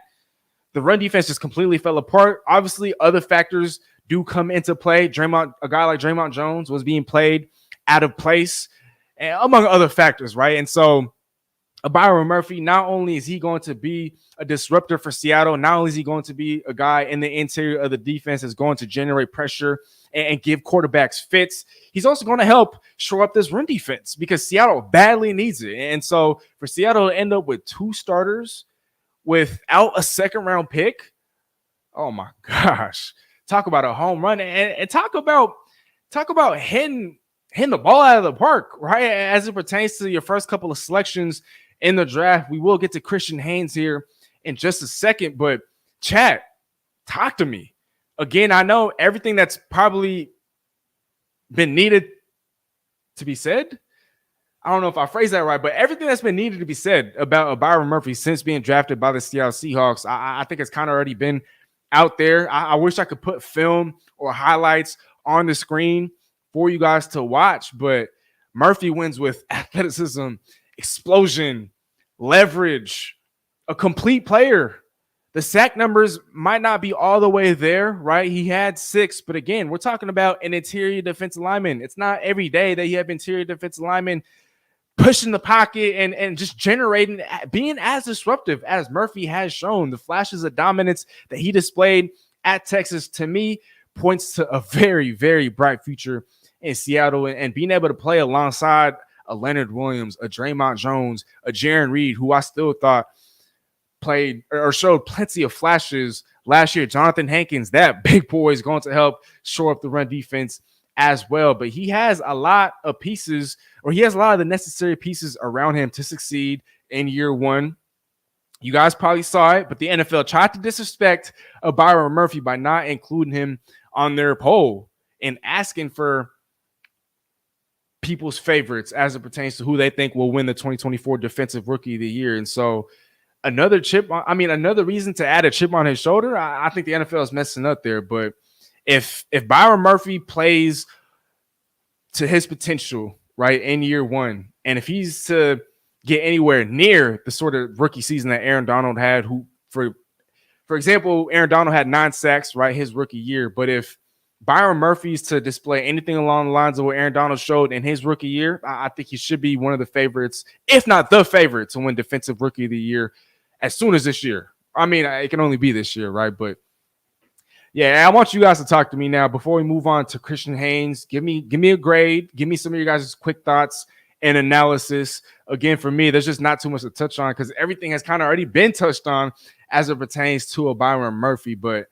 the run defense just completely fell apart. Obviously, other factors do come into play. A guy like Dre'Mont Jones was being played out of place, and among other factors, right? And so Byron Murphy, not only is he going to be a disruptor for Seattle, not only is he going to be a guy in the interior of the defense that's going to generate pressure and give quarterbacks fits, he's also going to help shore up this run defense because Seattle badly needs it. And so for Seattle to end up with 2 starters without a second-round pick, oh my gosh, talk about a home run and talk about hitting the ball out of the park, right? As it pertains to your first couple of selections in the draft. We will get to Christian Haynes here in just a second, but chat, talk to me. Again, I know everything that's probably been needed to be said. I don't know if I phrased that right, but everything that's been needed to be said about Byron Murphy since being drafted by the Seattle Seahawks, I think it's kind of already been out there. I wish I could put film or highlights on the screen for you guys to watch, but Murphy wins with athleticism, explosion, leverage, a complete player. The sack numbers might not be all the way there, right? He had 6, but again, we're talking about an interior defensive lineman. It's not every day that you have interior defensive linemen pushing the pocket and just generating, being as disruptive as Murphy has shown. The flashes of dominance that he displayed at Texas, to me, points to a very, very bright future in Seattle, and being able to play alongside a Leonard Williams, a Dre'Mont Jones, a Jarran Reed, who I still thought played or showed plenty of flashes last year. Jonathan Hankins, that big boy, is going to help shore up the run defense as well. But he has a lot of pieces, or he has a lot of the necessary pieces around him to succeed in year one. You guys probably saw it, but the NFL tried to disrespect Byron Murphy by not including him on their poll and asking for people's favorites as it pertains to who they think will win the 2024 Defensive Rookie of the Year. And so another reason to add a chip on his shoulder. I think the NFL is messing up there. But if Byron Murphy plays to his potential, right, in year one, and if he's to get anywhere near the sort of rookie season that Aaron Donald had, who, for example, Aaron Donald had 9 sacks, right, his rookie year. But if Byron Murphy's to display anything along the lines of what Aaron Donald showed in his rookie year, I think he should be one of the favorites, if not the favorite, to win Defensive Rookie of the Year as soon as this year. I mean, it can only be this year, right? But yeah, I want you guys to talk to me now before we move on to Christian Haynes. Give me a grade. Give me some of your guys' quick thoughts and analysis. Again, for me, there's just not too much to touch on because everything has kind of already been touched on as it pertains to a Byron Murphy. But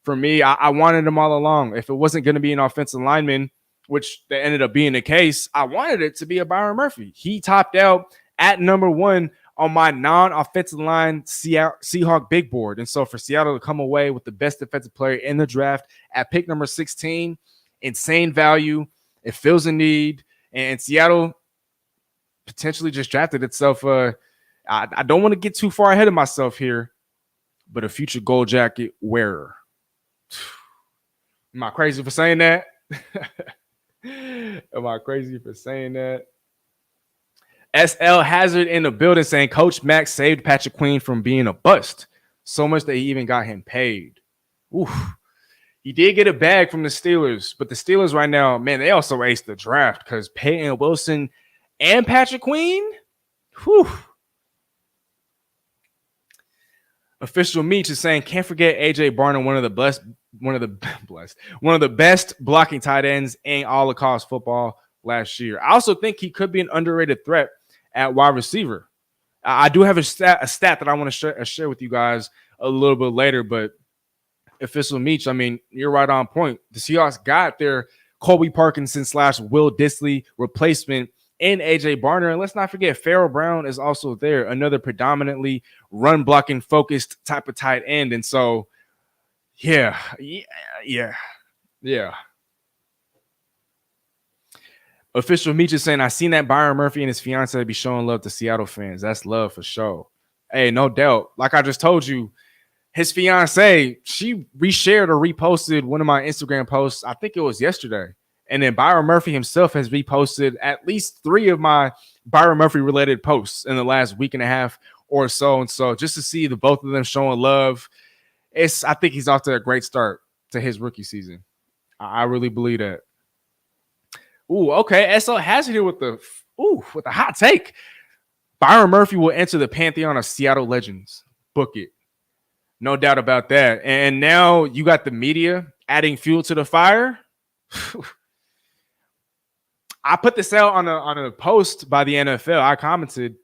for me, I wanted him all along. If it wasn't going to be an offensive lineman, which that ended up being the case, I wanted it to be a Byron Murphy. He topped out at number 1 on my non-offensive line Seahawk big board. And so for Seattle to come away with the best defensive player in the draft at pick number 16, insane value. It fills a need. And Seattle potentially just drafted itself. I don't want to get too far ahead of myself here, but a future gold jacket wearer. Am I crazy for saying that? Am I crazy for saying that? SL Hazard in the building saying Coach Mack saved Patrick Queen from being a bust. So much that he even got him paid. Oof. He did get a bag from the Steelers, but the Steelers right now, man, they also aced the draft because Peyton Wilson and Patrick Queen. Whew. Official Meach is saying can't forget AJ Barner, one of the best blocking tight ends in all of college football last year. I also think he could be an underrated threat at wide receiver. I do have a stat that I want to share with you guys a little bit later, but Official Meach, I mean, you're right on point. The Seahawks got their Colby Parkinson / Will Dissly replacement in AJ Barner. And let's not forget, Farrell Brown is also there, another predominantly run blocking focused type of tight end. And so, yeah. Official Meach is saying, I seen that Byron Murphy and his fiance be showing love to Seattle fans. That's love for sure. Hey, no doubt. Like I just told you, his fiance, she reshared or reposted one of my Instagram posts. I think it was yesterday. And then Byron Murphy himself has reposted at least 3 of my Byron Murphy related posts in the last week and a half or so. And so just to see the both of them showing love, I think he's off to a great start to his rookie season. I really believe that. Ooh, okay. SL has it here with the hot take. Byron Murphy will enter the pantheon of Seattle legends. Book it. No doubt about that. And now you got the media adding fuel to the fire. I put this out on a post by the NFL. I commented,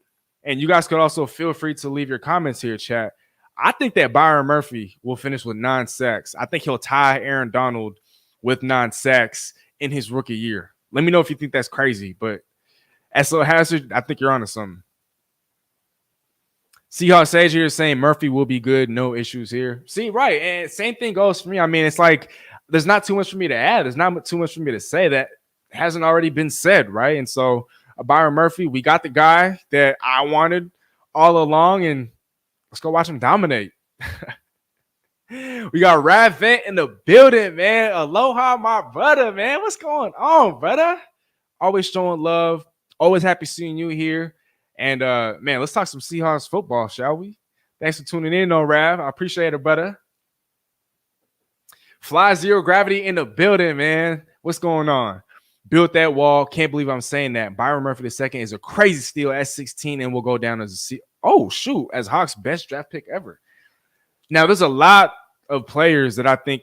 and you guys could also feel free to leave your comments here, chat. I think that Byron Murphy will finish with 9 sacks. I think he'll tie Aaron Donald with 9 sacks in his rookie year. Let me know if you think that's crazy, but SL Hazard, I think you're onto something. Seahawks Sage here is saying Murphy will be good. No issues here. See, right. And same thing goes for me. I mean, it's like there's not too much for me to add. There's not too much for me to say that hasn't already been said, right? And so Byron Murphy, we got the guy that I wanted all along, and let's go watch him dominate. We got Rav Vent in the building, man. Aloha, my brother, man. What's going on, brother? Always showing love. Always happy seeing you here. And, man, let's talk some Seahawks football, shall we? Thanks for tuning in, Rav. I appreciate it, brother. Fly Zero Gravity in the building, man. What's going on? Built that wall. Can't believe I'm saying that. Byron Murphy II is a crazy steal at 16 and will go down as as Hawks' best draft pick ever. Now, there's a lot of players that I think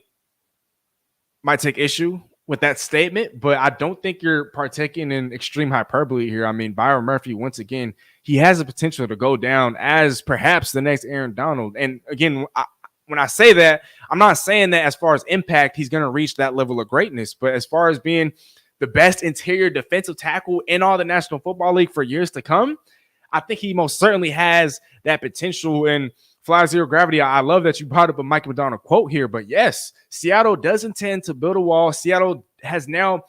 might take issue with that statement, but I don't think you're partaking in extreme hyperbole here. I mean, Byron Murphy, once again, he has the potential to go down as perhaps the next Aaron Donald. And again, when I say that, I'm not saying that as far as impact, he's going to reach that level of greatness, but as far as being the best interior defensive tackle in all the National Football League for years to come, I think he most certainly has that potential. And Fly Zero Gravity, I love that you brought up a Mike McDonald quote here, but yes, Seattle does intend to build a wall. Seattle has now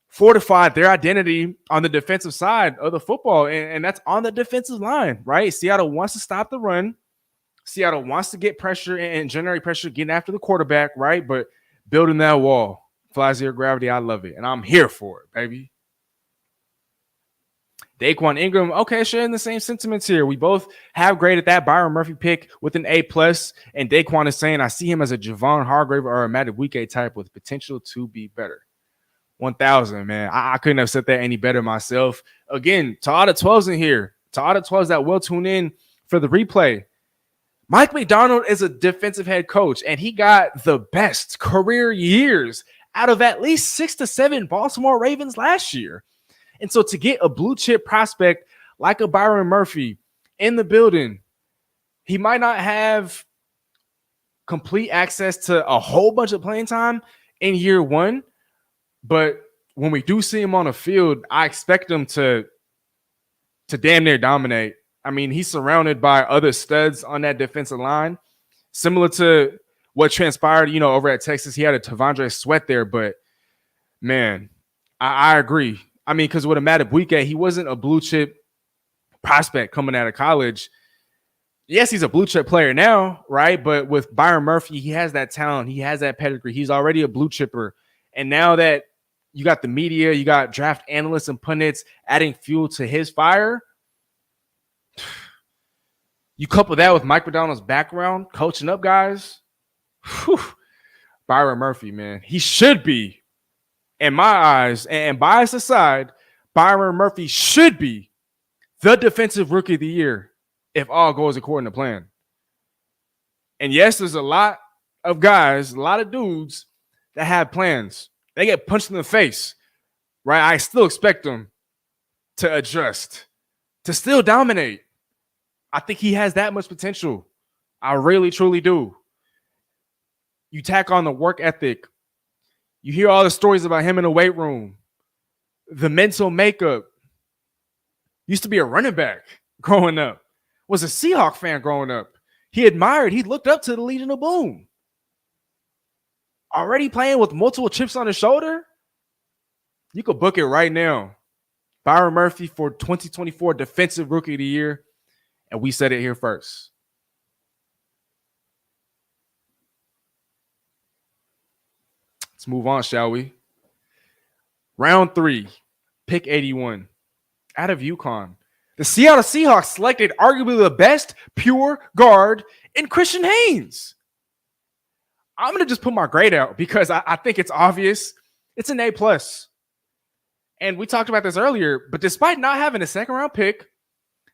fortified their identity on the defensive side of the football, and that's on the defensive line, right? Seattle wants to stop the run. Seattle wants to get pressure and generate pressure getting after the quarterback, right? But building that wall, Fly Zero Gravity, I love it, and I'm here for it, baby. Daquan Ingram, okay, sharing the same sentiments here. We both have graded that Byron Murphy pick with an A+, and Daquan is saying, I see him as a Javon Hargrave or a Madubuike type with potential to be better. 1,000, man. I couldn't have said that any better myself. Again, to all the 12s in here, to all the 12s that will tune in for the replay, Mike McDonald is a defensive head coach, and he got the best career years out of at least 6 to 7 Baltimore Ravens last year. And so to get a blue chip prospect like a Byron Murphy in the building, he might not have complete access to a whole bunch of playing time in year one. But when we do see him on the field, I expect him to damn near dominate. I mean, he's surrounded by other studs on that defensive line, similar to what transpired, over at Texas. He had a Tavondre Sweat there, but man, I agree. I mean, because with Imatobuike, he wasn't a blue chip prospect coming out of college. Yes, he's a blue chip player now, right? But with Byron Murphy, he has that talent. He has that pedigree. He's already a blue chipper. And now that you got the media, you got draft analysts and pundits adding fuel to his fire, you couple that with Mike MacDonald's background, coaching up guys, Byron Murphy, man, he should be, in my eyes, and bias aside, Byron Murphy should be the defensive rookie of the year if all goes according to plan. And yes, there's a lot of guys, a lot of dudes that have plans. They get punched in the face, right? I still expect them to adjust, to still dominate. I think he has that much potential. I really, truly do. You tack on the work ethic. You hear all the stories about him in the weight room, the mental makeup. Used to be a running back growing up. Was a Seahawks fan growing up. He looked up to the Legion of Boom. Already playing with multiple chips on his shoulder? You could book it right now. Byron Murphy for 2024 Defensive Rookie of the Year. And we said it here first. Let's move on, shall we? Round 3, pick 81. Out of UConn. The Seattle Seahawks selected arguably the best pure guard in Christian Haynes. I'm going to just put my grade out because I think it's obvious. It's an A+. And we talked about this earlier, but despite not having a second-round pick,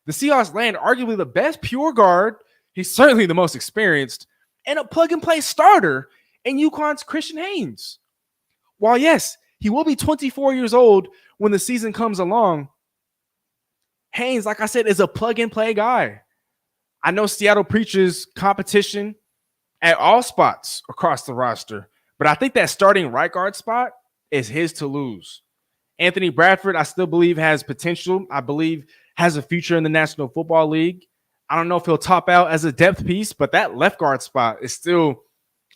the Seahawks land arguably the best pure guard. He's certainly the most experienced, and a plug-and-play starter in UConn's Christian Haynes. While, yes, he will be 24 years old when the season comes along, Haynes, like I said, is a plug-and-play guy. I know Seattle preaches competition at all spots across the roster, but I think that starting right guard spot is his to lose. Anthony Bradford, I still believe, has potential. I believe has a future in the National Football League. I don't know if he'll top out as a depth piece, but that left guard spot is still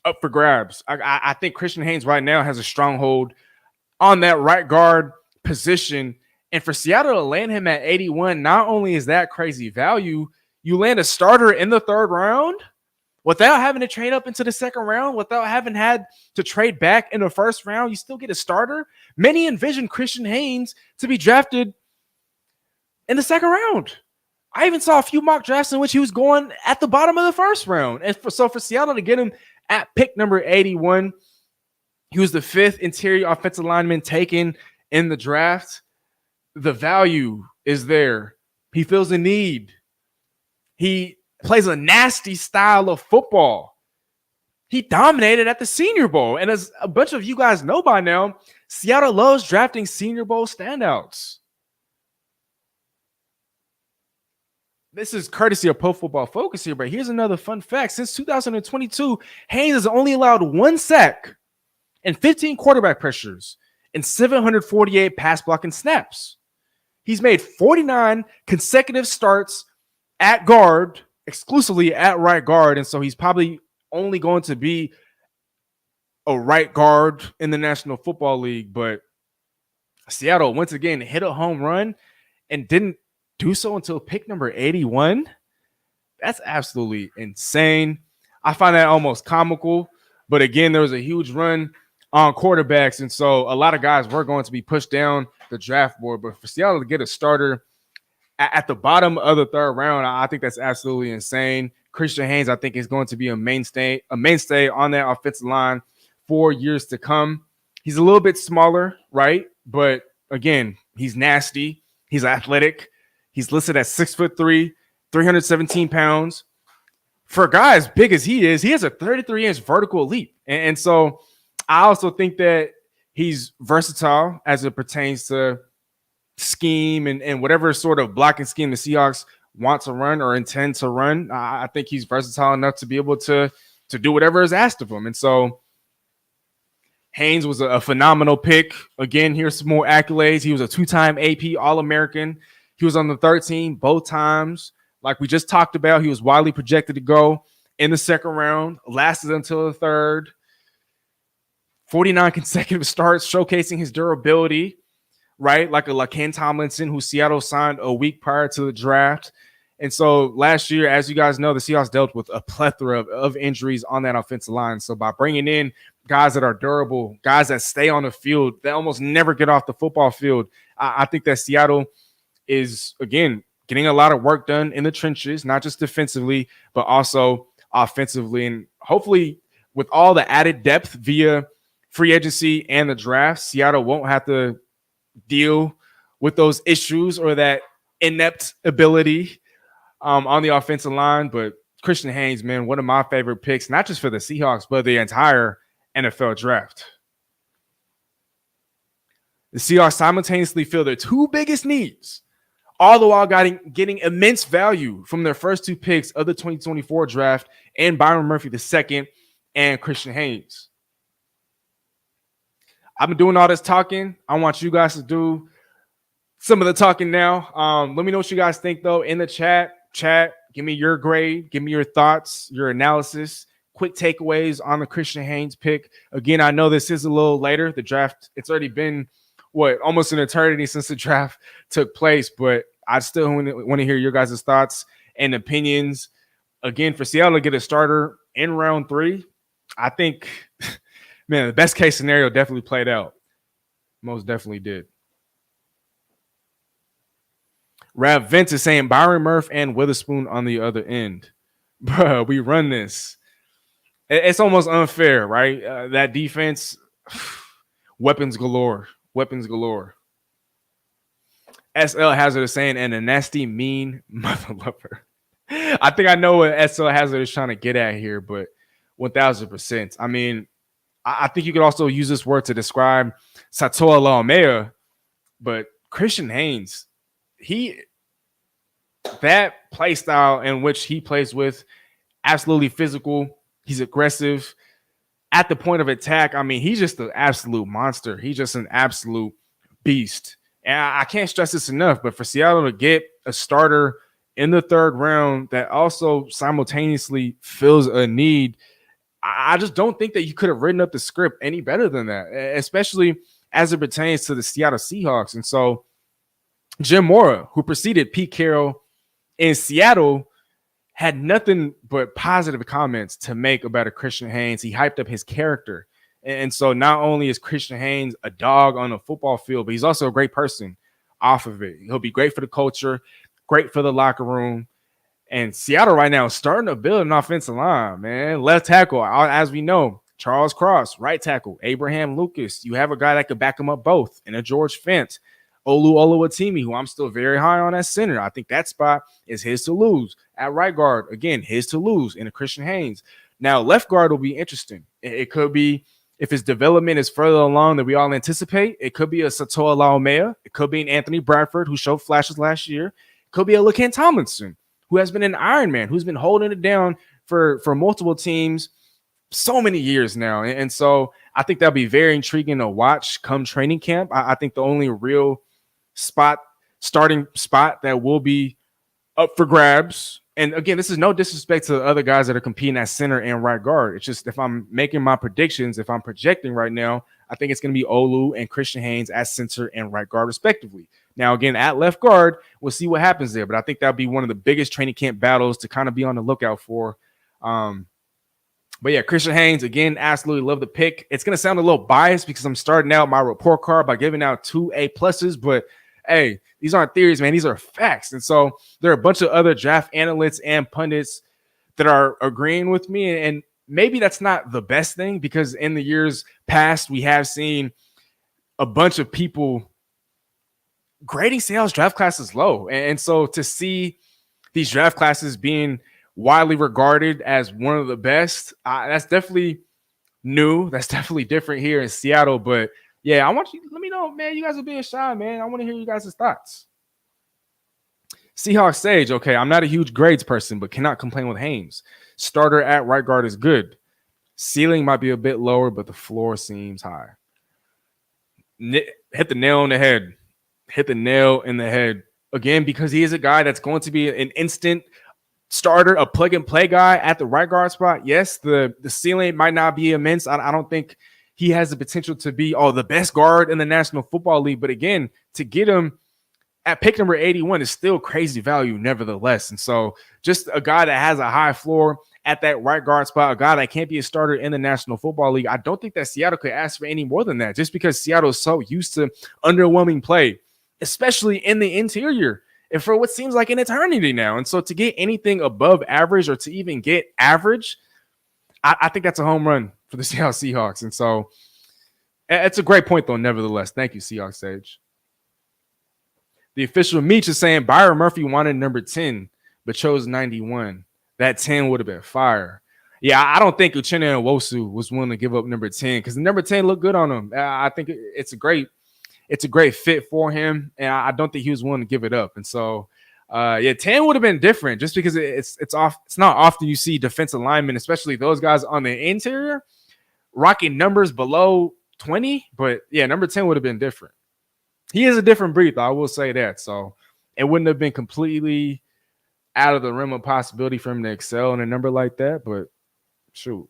up for grabs. I think Christian Haynes right now has a stronghold on that right guard position. And for Seattle to land him at 81, not only is that crazy value, you land a starter in the third round without having to trade up into the second round, without having had to trade back in the first round. You still get a starter. Many envision Christian Haynes to be drafted in the second round. I even saw a few mock drafts in which he was going at the bottom of the first round. And so for Seattle to get him at pick number 81, he was the 5th interior offensive lineman taken in the draft. The value is there. He feels the need. He plays a nasty style of football. He dominated at the Senior Bowl. And as a bunch of you guys know by now, Seattle loves drafting Senior Bowl standouts. This is courtesy of Pro Football Focus here, but here's another fun fact. Since 2022, Haynes has only allowed 1 sack and 15 quarterback pressures and 748 pass blocking snaps. He's made 49 consecutive starts at guard, exclusively at right guard, and so he's probably only going to be a right guard in the National Football League. But Seattle, once again, hit a home run and didn't do so until pick number 81. That's absolutely insane. I find that almost comical. But again, there was a huge run on quarterbacks, and so a lot of guys were going to be pushed down the draft board. But for Seattle to get a starter at the bottom of the third round, I think that's absolutely insane. Christian Haynes, I think, is going to be a mainstay on that offensive line for years to come. He's a little bit smaller, right? But again, he's nasty. He's athletic. He's listed at 6'3", 317 pounds. For a guy as big as he is, he has a 33-inch vertical leap. And so I also think that he's versatile as it pertains to scheme and whatever sort of blocking scheme the Seahawks want to run or intend to run. I think he's versatile enough to be able to to do whatever is asked of him. And so Haynes was a phenomenal pick. Again, here's some more accolades. He was a 2-time AP All-American. He was on the third team both times. Like we just talked about, he was widely projected to go in the second round, lasted until the third. 49 consecutive starts, showcasing his durability, right? Like a Ken Tomlinson, who Seattle signed a week prior to the draft. And so last year, as you guys know, the Seahawks dealt with a plethora of injuries on that offensive line. So by bringing in guys that are durable, guys that stay on the field, that almost never get off the football field, I think that Seattle is, again, getting a lot of work done in the trenches, not just defensively, but also offensively. And hopefully with all the added depth via free agency and the draft, Seattle won't have to deal with those issues or that inept ability on the offensive line. But Christian Haynes, man, one of my favorite picks, not just for the Seahawks, but the entire NFL draft. The Seahawks simultaneously fill their two biggest needs, all the while getting immense value from their first two picks of the 2024 draft and Byron Murphy II and Christian Haynes. I've been doing all this talking. I want you guys to do some of the talking now. Let me know what you guys think, though, in the chat. Give me your grade. Give me your thoughts, your analysis, quick takeaways on the Christian Haynes pick. Again, I know this is a little later. The draft, it's already been, almost an eternity since the draft took place, but I still want to hear your guys' thoughts and opinions. Again, for Seattle to get a starter in round 3, I think, man, the best case scenario definitely played out. Most definitely did. Rav Vince is saying Byron Murph and Witherspoon on the other end. Bruh, we run this. It's almost unfair, right? That defense, weapons galore. Weapons galore. SL Hazard is saying, and a nasty, mean mother lover. I think I know what SL Hazard is trying to get at here, but 1,000%. I mean, I think you could also use this word to describe Sataoa Laumea, but Christian Haynes, that play style in which he plays with, absolutely physical. He's aggressive at the point of attack. I mean, he's just an absolute monster. He's just an absolute beast. And I can't stress this enough, but for Seattle to get a starter in the third round that also simultaneously fills a need, I just don't think that you could have written up the script any better than that, especially as it pertains to the Seattle Seahawks. And so Jim Mora, who preceded Pete Carroll in Seattle, had nothing but positive comments to make about a Christian Haynes. He hyped up his character. And so not only is Christian Haynes a dog on the football field, but he's also a great person off of it. He'll be great for the culture, great for the locker room. And Seattle right now is starting to build an offensive line, man. Left tackle, as we know, Charles Cross. Right tackle, Abraham Lucas. You have a guy that could back them up both, and a George Fent. Olu Oluwatimi, who I'm still very high on at center. I think that spot is his to lose. At right guard, again, his to lose in a Christian Haynes. Now, left guard will be interesting. It could be, if his development is further along than we all anticipate, it could be a Sataoa Laumea. It could be an Anthony Bradford, who showed flashes last year. It could be a Ken Tomlinson, who has been an Iron Man, who's been holding it down for multiple teams so many years now. And so I think that'll be very intriguing to watch come training camp. I think the only real starting spot that will be up for grabs. And again, this is no disrespect to the other guys that are competing at center and right guard. It's just, if I'm making my predictions, if I'm projecting right now, I think it's going to be Olu and Christian Haynes at center and right guard respectively. Now, again, at left guard, we'll see what happens there. But I think that'll be one of the biggest training camp battles to kind of be on the lookout for. But yeah, Christian Haynes, again, absolutely love the pick. It's going to sound a little biased because I'm starting out my report card by giving out 2 A+, but hey, these aren't theories, man. These are facts. And so there are a bunch of other draft analysts and pundits that are agreeing with me. And maybe that's not the best thing, because in the years past, we have seen a bunch of people grading Seattle's draft classes low. And so to see these draft classes being widely regarded as one of the best, that's definitely new. That's definitely different here in Seattle. But yeah, I want you, let me know, man. You guys are being shy, man. I want to hear you guys' thoughts. Seahawks Sage, okay, I'm not a huge grades person, but cannot complain with Haynes. Starter at right guard is good. Ceiling might be a bit lower, but the floor seems high. Hit the nail on the head. Hit the nail in the head. Again, because he is a guy that's going to be an instant starter, a plug-and-play guy at the right guard spot. Yes, the ceiling might not be immense. I don't think he has the potential to be the best guard in the National Football League. But again, to get him at pick number 81 is still crazy value nevertheless. And so just a guy that has a high floor at that right guard spot, a guy that can't be a starter in the National Football League. I don't think that Seattle could ask for any more than that, just because Seattle is so used to underwhelming play, especially in the interior, and for what seems like an eternity now. And so to get anything above average, or to even get average, I think that's a home run for the Seattle Seahawks. And so it's a great point, though, nevertheless. Thank you, Seahawks Sage. The official Meech is saying Byron Murphy wanted number 10, but chose 91. That 10 would have been fire. Yeah, I don't think Uchenna Nwosu was willing to give up number 10, because the number 10 looked good on him. I think it's a great fit for him, and I don't think he was willing to give it up. And so, 10 would have been different, just because it's not often you see defensive linemen, especially those guys on the interior, rocking numbers below 20. But yeah, number 10 would have been different. He is a different breed, though, I will say that. So it wouldn't have been completely out of the realm of possibility for him to excel in a number like that. But shoot,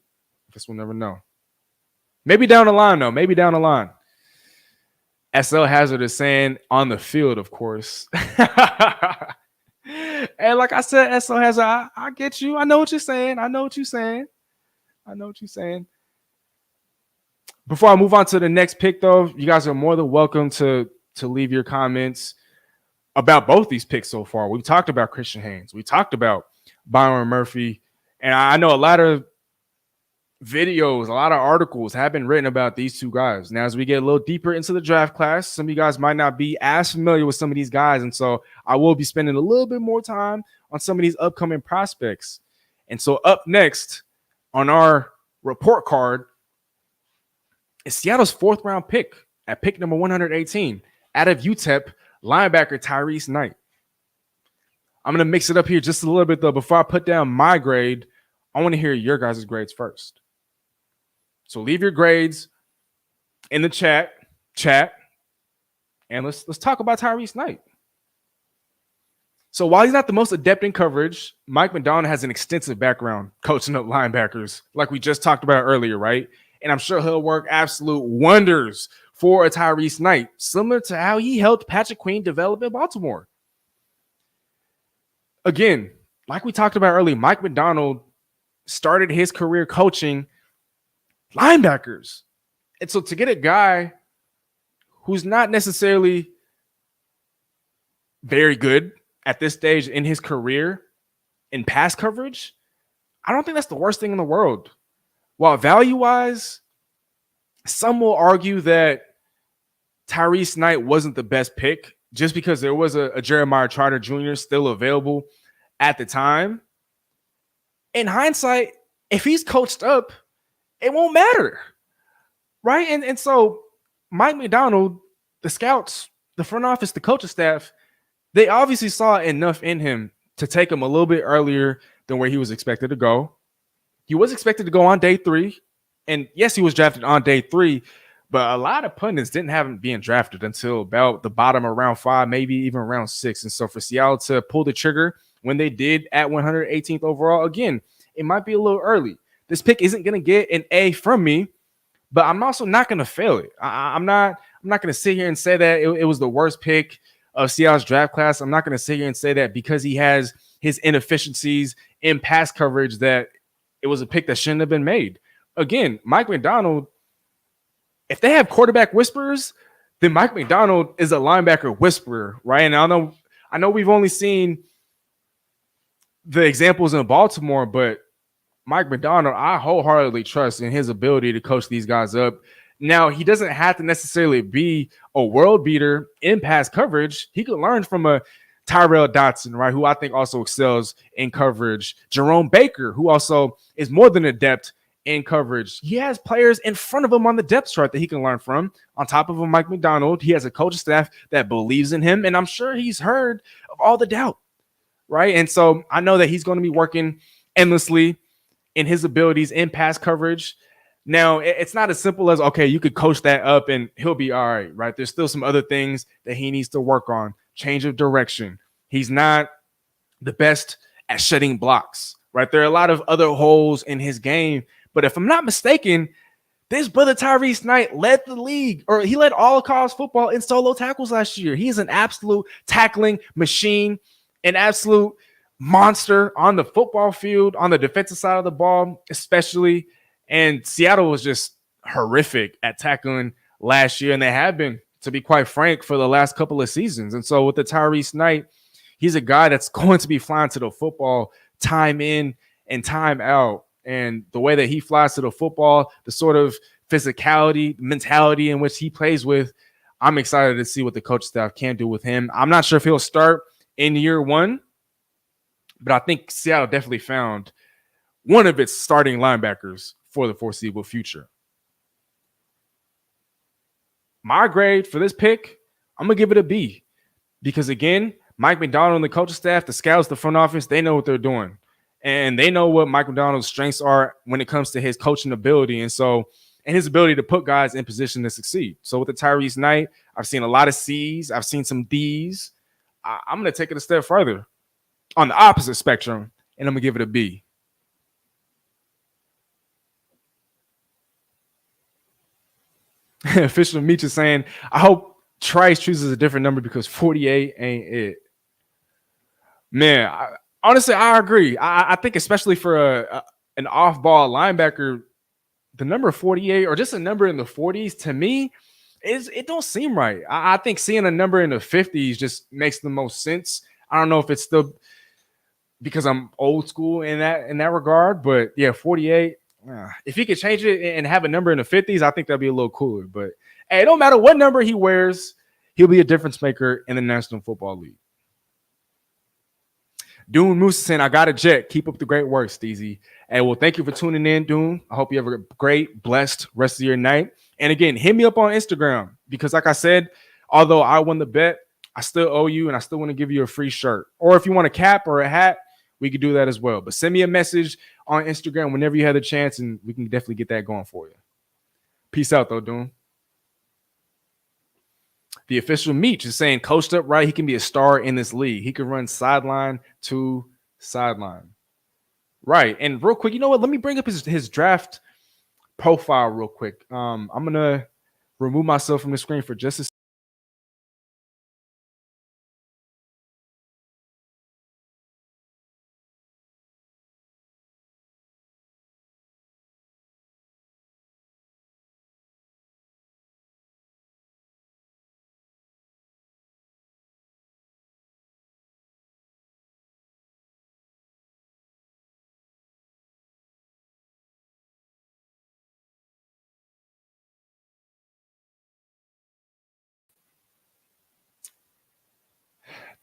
I guess we'll never know. Maybe down the line, though. Maybe down the line. SL Hazard is saying on the field, of course. And like I said, SL Hazard, I get you. I know what you're saying. Before I move on to the next pick, though, you guys are more than welcome to leave your comments about both these picks so far. We've talked about Christian Haynes. We talked about Byron Murphy. And I know a lot of videos, a lot of articles have been written about these two guys. Now, as we get a little deeper into the draft class, some of you guys might not be as familiar with some of these guys. And so I will be spending a little bit more time on some of these upcoming prospects. And so up next on our report card is Seattle's 4th round pick at pick number 118 out of UTEP, linebacker Tyrice Knight. I'm going to mix it up here just a little bit, though. Before I put down my grade, I want to hear your guys' grades first. So leave your grades in the chat, and let's talk about Tyrice Knight. So while he's not the most adept in coverage, Mike MacDonald has an extensive background coaching up linebackers, like we just talked about earlier, right? And I'm sure he'll work absolute wonders for a Tyrice Knight, similar to how he helped Patrick Queen develop in Baltimore. Again, like we talked about earlier, Mike MacDonald started his career coaching linebackers. And so to get a guy who's not necessarily very good at this stage in his career in pass coverage, I don't think that's the worst thing in the world. While value-wise, some will argue that Tyrice Knight wasn't the best pick just because there was a Jeremiah Trotter Jr. still available at the time. In hindsight, if he's coached up, it won't matter, right? And so Mike MacDonald, the scouts, the front office, the coaching staff, they obviously saw enough in him to take him a little bit earlier than where he was expected to go. He was expected to go on day 3. And yes, he was drafted on day 3, but a lot of pundits didn't have him being drafted until about the bottom of round 5, maybe even round 6. And so for Seattle to pull the trigger when they did at 118th overall, again, it might be a little early. This pick isn't going to get an A from me, but I'm also not going to fail it. I'm not going to sit here and say that it was the worst pick of Seattle's draft class. I'm not going to sit here and say that because he has his inefficiencies in pass coverage that it was a pick that shouldn't have been made. Again, Mike MacDonald, if they have quarterback whisperers, then Mike MacDonald is a linebacker whisperer, right? And I know we've only seen the examples in Baltimore, but Mike MacDonald, I wholeheartedly trust in his ability to coach these guys up. Now, he doesn't have to necessarily be a world beater in pass coverage. He could learn from a Tyrell Dotson, right, who I think also excels in coverage. Jerome Baker, who also is more than adept in coverage. He has players in front of him on the depth chart that he can learn from. On top of him, Mike MacDonald, he has a coaching staff that believes in him, and I'm sure he's heard of all the doubt, right? And so I know that he's going to be working endlessly in his abilities in pass coverage. Now, it's not as simple as, okay, you could coach that up and he'll be all right, right? There's still some other things that he needs to work on. Change of direction. He's not the best at shedding blocks, right? There are a lot of other holes in his game. But if I'm not mistaken, this brother Tyrice Knight led the league, or he led all of college football in solo tackles last year. He is an absolute tackling machine, an absolute monster on the football field, on the defensive side of the ball, especially. And Seattle was just horrific at tackling last year, and they have been, to be quite frank, for the last couple of seasons. And so with the Tyrice Knight, he's a guy that's going to be flying to the football time in and time out. And the way that he flies to the football, the sort of physicality, mentality in which he plays with, I'm excited to see what the coach staff can do with him. I'm not sure if he'll start in year one, but I think Seattle definitely found one of its starting linebackers for the foreseeable future. My grade for this pick, I'm going to give it a B. Because again, Mike MacDonald and the coaching staff, the scouts, the front office, they know what they're doing. And they know what Mike MacDonald's strengths are when it comes to his coaching ability. And his ability to put guys in position to succeed. So with the Tyrice Knight, I've seen a lot of C's. I've seen some D's. I'm going to take it a step further on the opposite spectrum, and I'm going to give it a B. Official Meech is saying, I hope Trice chooses a different number because 48 ain't it. Man, honestly, I agree. I think especially for an off-ball linebacker, the number 48 or just a number in the 40s, to me, it don't seem right. I think seeing a number in the 50s just makes the most sense. I don't know if it's still because I'm old school in that regard, but yeah, 48. If he could change it and have a number in the 50s, I think that'd be a little cooler. But hey, it don't matter what number he wears, he'll be a difference maker in the National Football League. Dune Moose is saying, I got a jet. Keep up the great work, Steezy. And well, thank you for tuning in, Dune. I hope you have a great, blessed rest of your night. And again, hit me up on Instagram because, like I said, although I won the bet, I still owe you and I still want to give you a free shirt. Or if you want a cap or a hat, we could do that as well. But send me a message on Instagram whenever you have the chance, and we can definitely get that going for you. Peace out, though, Dune. The official Meech is saying, coached up right, he can be a star in this league. He can run sideline to sideline. Right. And real quick, you know what? Let me bring up his draft profile real quick. I'm going to remove myself from the screen for just a second.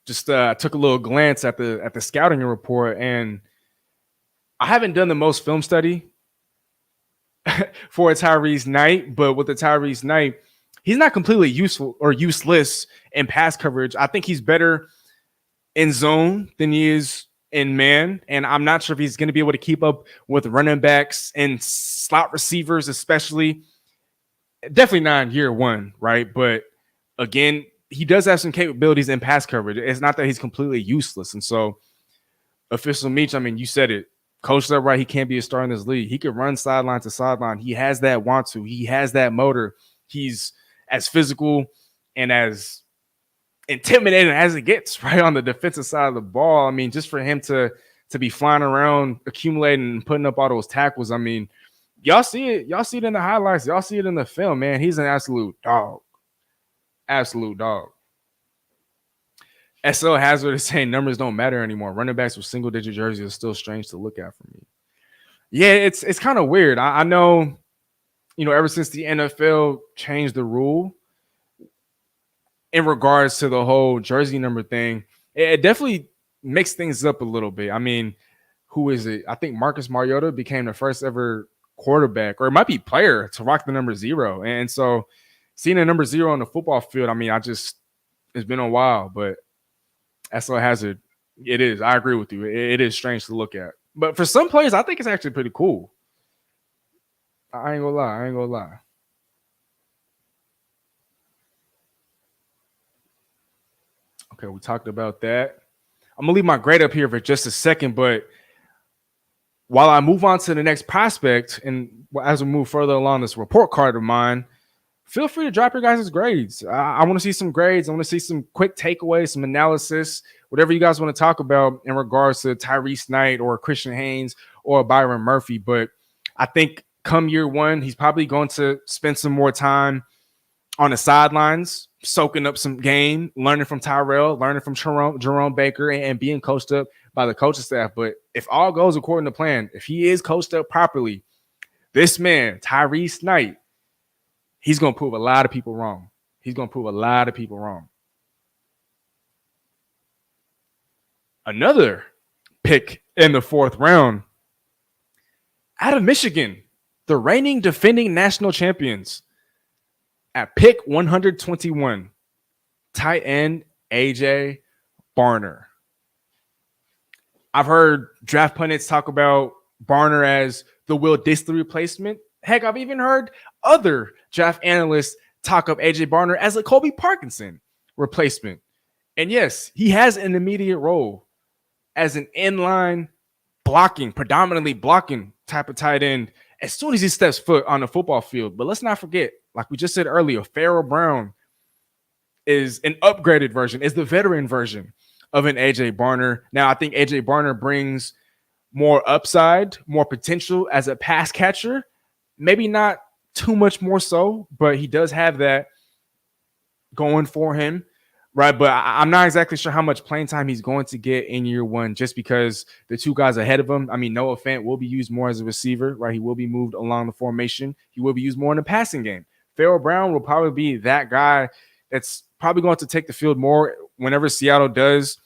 Just took a little glance at the scouting report, and I haven't done the most film study for a Tyrice Knight, but with the Tyrice Knight, he's not completely useful or useless in pass coverage. I think he's better in zone than he is in man, and I'm not sure if he's going to be able to keep up with running backs and slot receivers, especially. Definitely not in year one, right? But again, he does have some capabilities in pass coverage. It's not that he's completely useless. And so, official Meech, I mean, you said it. Coached up right, he can't be a star in this league. He could run sideline to sideline. He has that want to. He has that motor. He's as physical and as intimidating as it gets, right, on the defensive side of the ball. I mean, just for him to be flying around, accumulating and putting up all those tackles, I mean, y'all see it. Y'all see it in the highlights. Y'all see it in the film, man. He's an absolute dog. Absolute dog. SL Hazard is saying numbers don't matter anymore. Running backs with single-digit jerseys are still strange to look at for me. Yeah, it's kind of weird. I know, ever since the NFL changed the rule in regards to the whole jersey number thing, it definitely mixed things up a little bit. I mean, who is it? I think Marcus Mariota became the first ever quarterback, or it might be player, to rock the number 0. And so seeing a number 0 on the football field, I mean, it's been a while, but SL Hazard, it is. I agree with you. It is strange to look at. But for some players, I think it's actually pretty cool. I ain't gonna lie. Okay, we talked about that. I'm gonna leave my grade up here for just a second, but while I move on to the next prospect, and as we move further along this report card of mine, feel free to drop your guys' grades. I want to see some grades. I want to see some quick takeaways, some analysis, whatever you guys want to talk about in regards to Tyrice Knight or Christian Haynes or Byron Murphy. But I think come year one, he's probably going to spend some more time on the sidelines, soaking up some game, learning from Tyrell, learning from Jerome Baker, and being coached up by the coaching staff. But if all goes according to plan, if he is coached up properly, this man, Tyrice Knight, he's going to prove a lot of people wrong. He's going to prove a lot of people wrong. Another pick in the 4th round, out of Michigan, the reigning defending national champions, at pick 121, tight end AJ Barner. I've heard draft pundits talk about Barner as the Will Dissly replacement. Heck, I've even heard other draft analysts talk of AJ Barner as a Kobe Parkinson replacement. And yes, he has an immediate role as an inline blocking, predominantly blocking type of tight end as soon as he steps foot on the football field. But let's not forget, like we just said earlier, Pharaoh Brown is an upgraded version, is the veteran version of an AJ Barner. Now, I think AJ Barner brings more upside, more potential as a pass catcher. Maybe not too much more so, but he does have that going for him, right? But I'm not exactly sure how much playing time he's going to get in year one just because the two guys ahead of him, I mean, Noah Fant will be used more as a receiver, right? He will be moved along the formation. He will be used more in the passing game. Pharaoh Brown will probably be that guy that's probably going to take the field more whenever Seattle does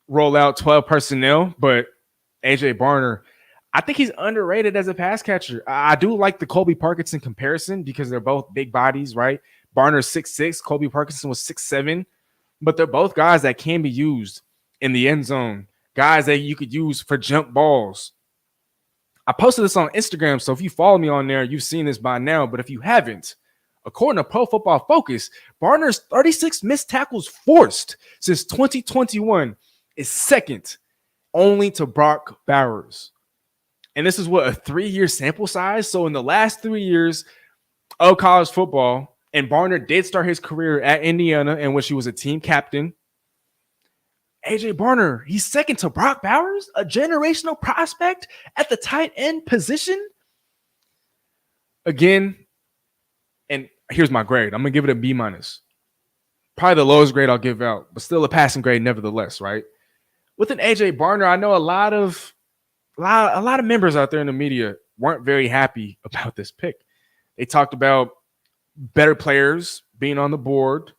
roll out 12 personnel. But AJ Barner, I think he's underrated as a pass catcher. I do like the Kobe Parkinson comparison because they're both big bodies, right? Barner's 6'6", Kobe Parkinson was 6'7", but they're both guys that can be used in the end zone, guys that you could use for jump balls. I posted this on Instagram, so if you follow me on there, you've seen this by now, but if you haven't, according to Pro Football Focus, Barner's 36 missed tackles forced since 2021 is second only to Brock Bowers. And this is what, a 3-year sample size? So in the last 3 years of college football, and Barner did start his career at Indiana, in which he was a team captain, AJ Barner, he's second to Brock Bowers, a generational prospect at the tight end position. Again, and here's my grade. I'm going to give it a B-. Probably the lowest grade I'll give out, but still a passing grade nevertheless, right? With an AJ Barner, I know a lot of members out there in the media weren't very happy about this pick. They talked about better players being on the board.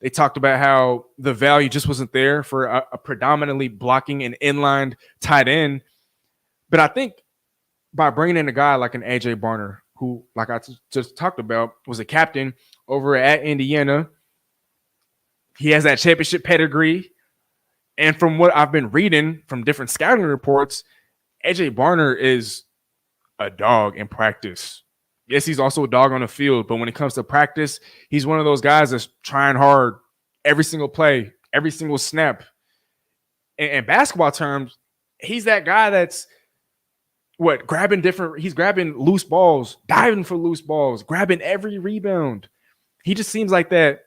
They talked about how the value just wasn't there for a predominantly blocking and inline tight end. But I think by bringing in a guy like an AJ Barner, who, like I just talked about, was a captain over at Indiana, he has that championship pedigree. And from what I've been reading from different scouting reports, AJ Barner is a dog in practice. Yes, he's also a dog on the field, but when it comes to practice, he's one of those guys that's trying hard every single play, every single snap. In basketball terms, he's that guy that's he's grabbing loose balls, diving for loose balls, grabbing every rebound. He just seems like that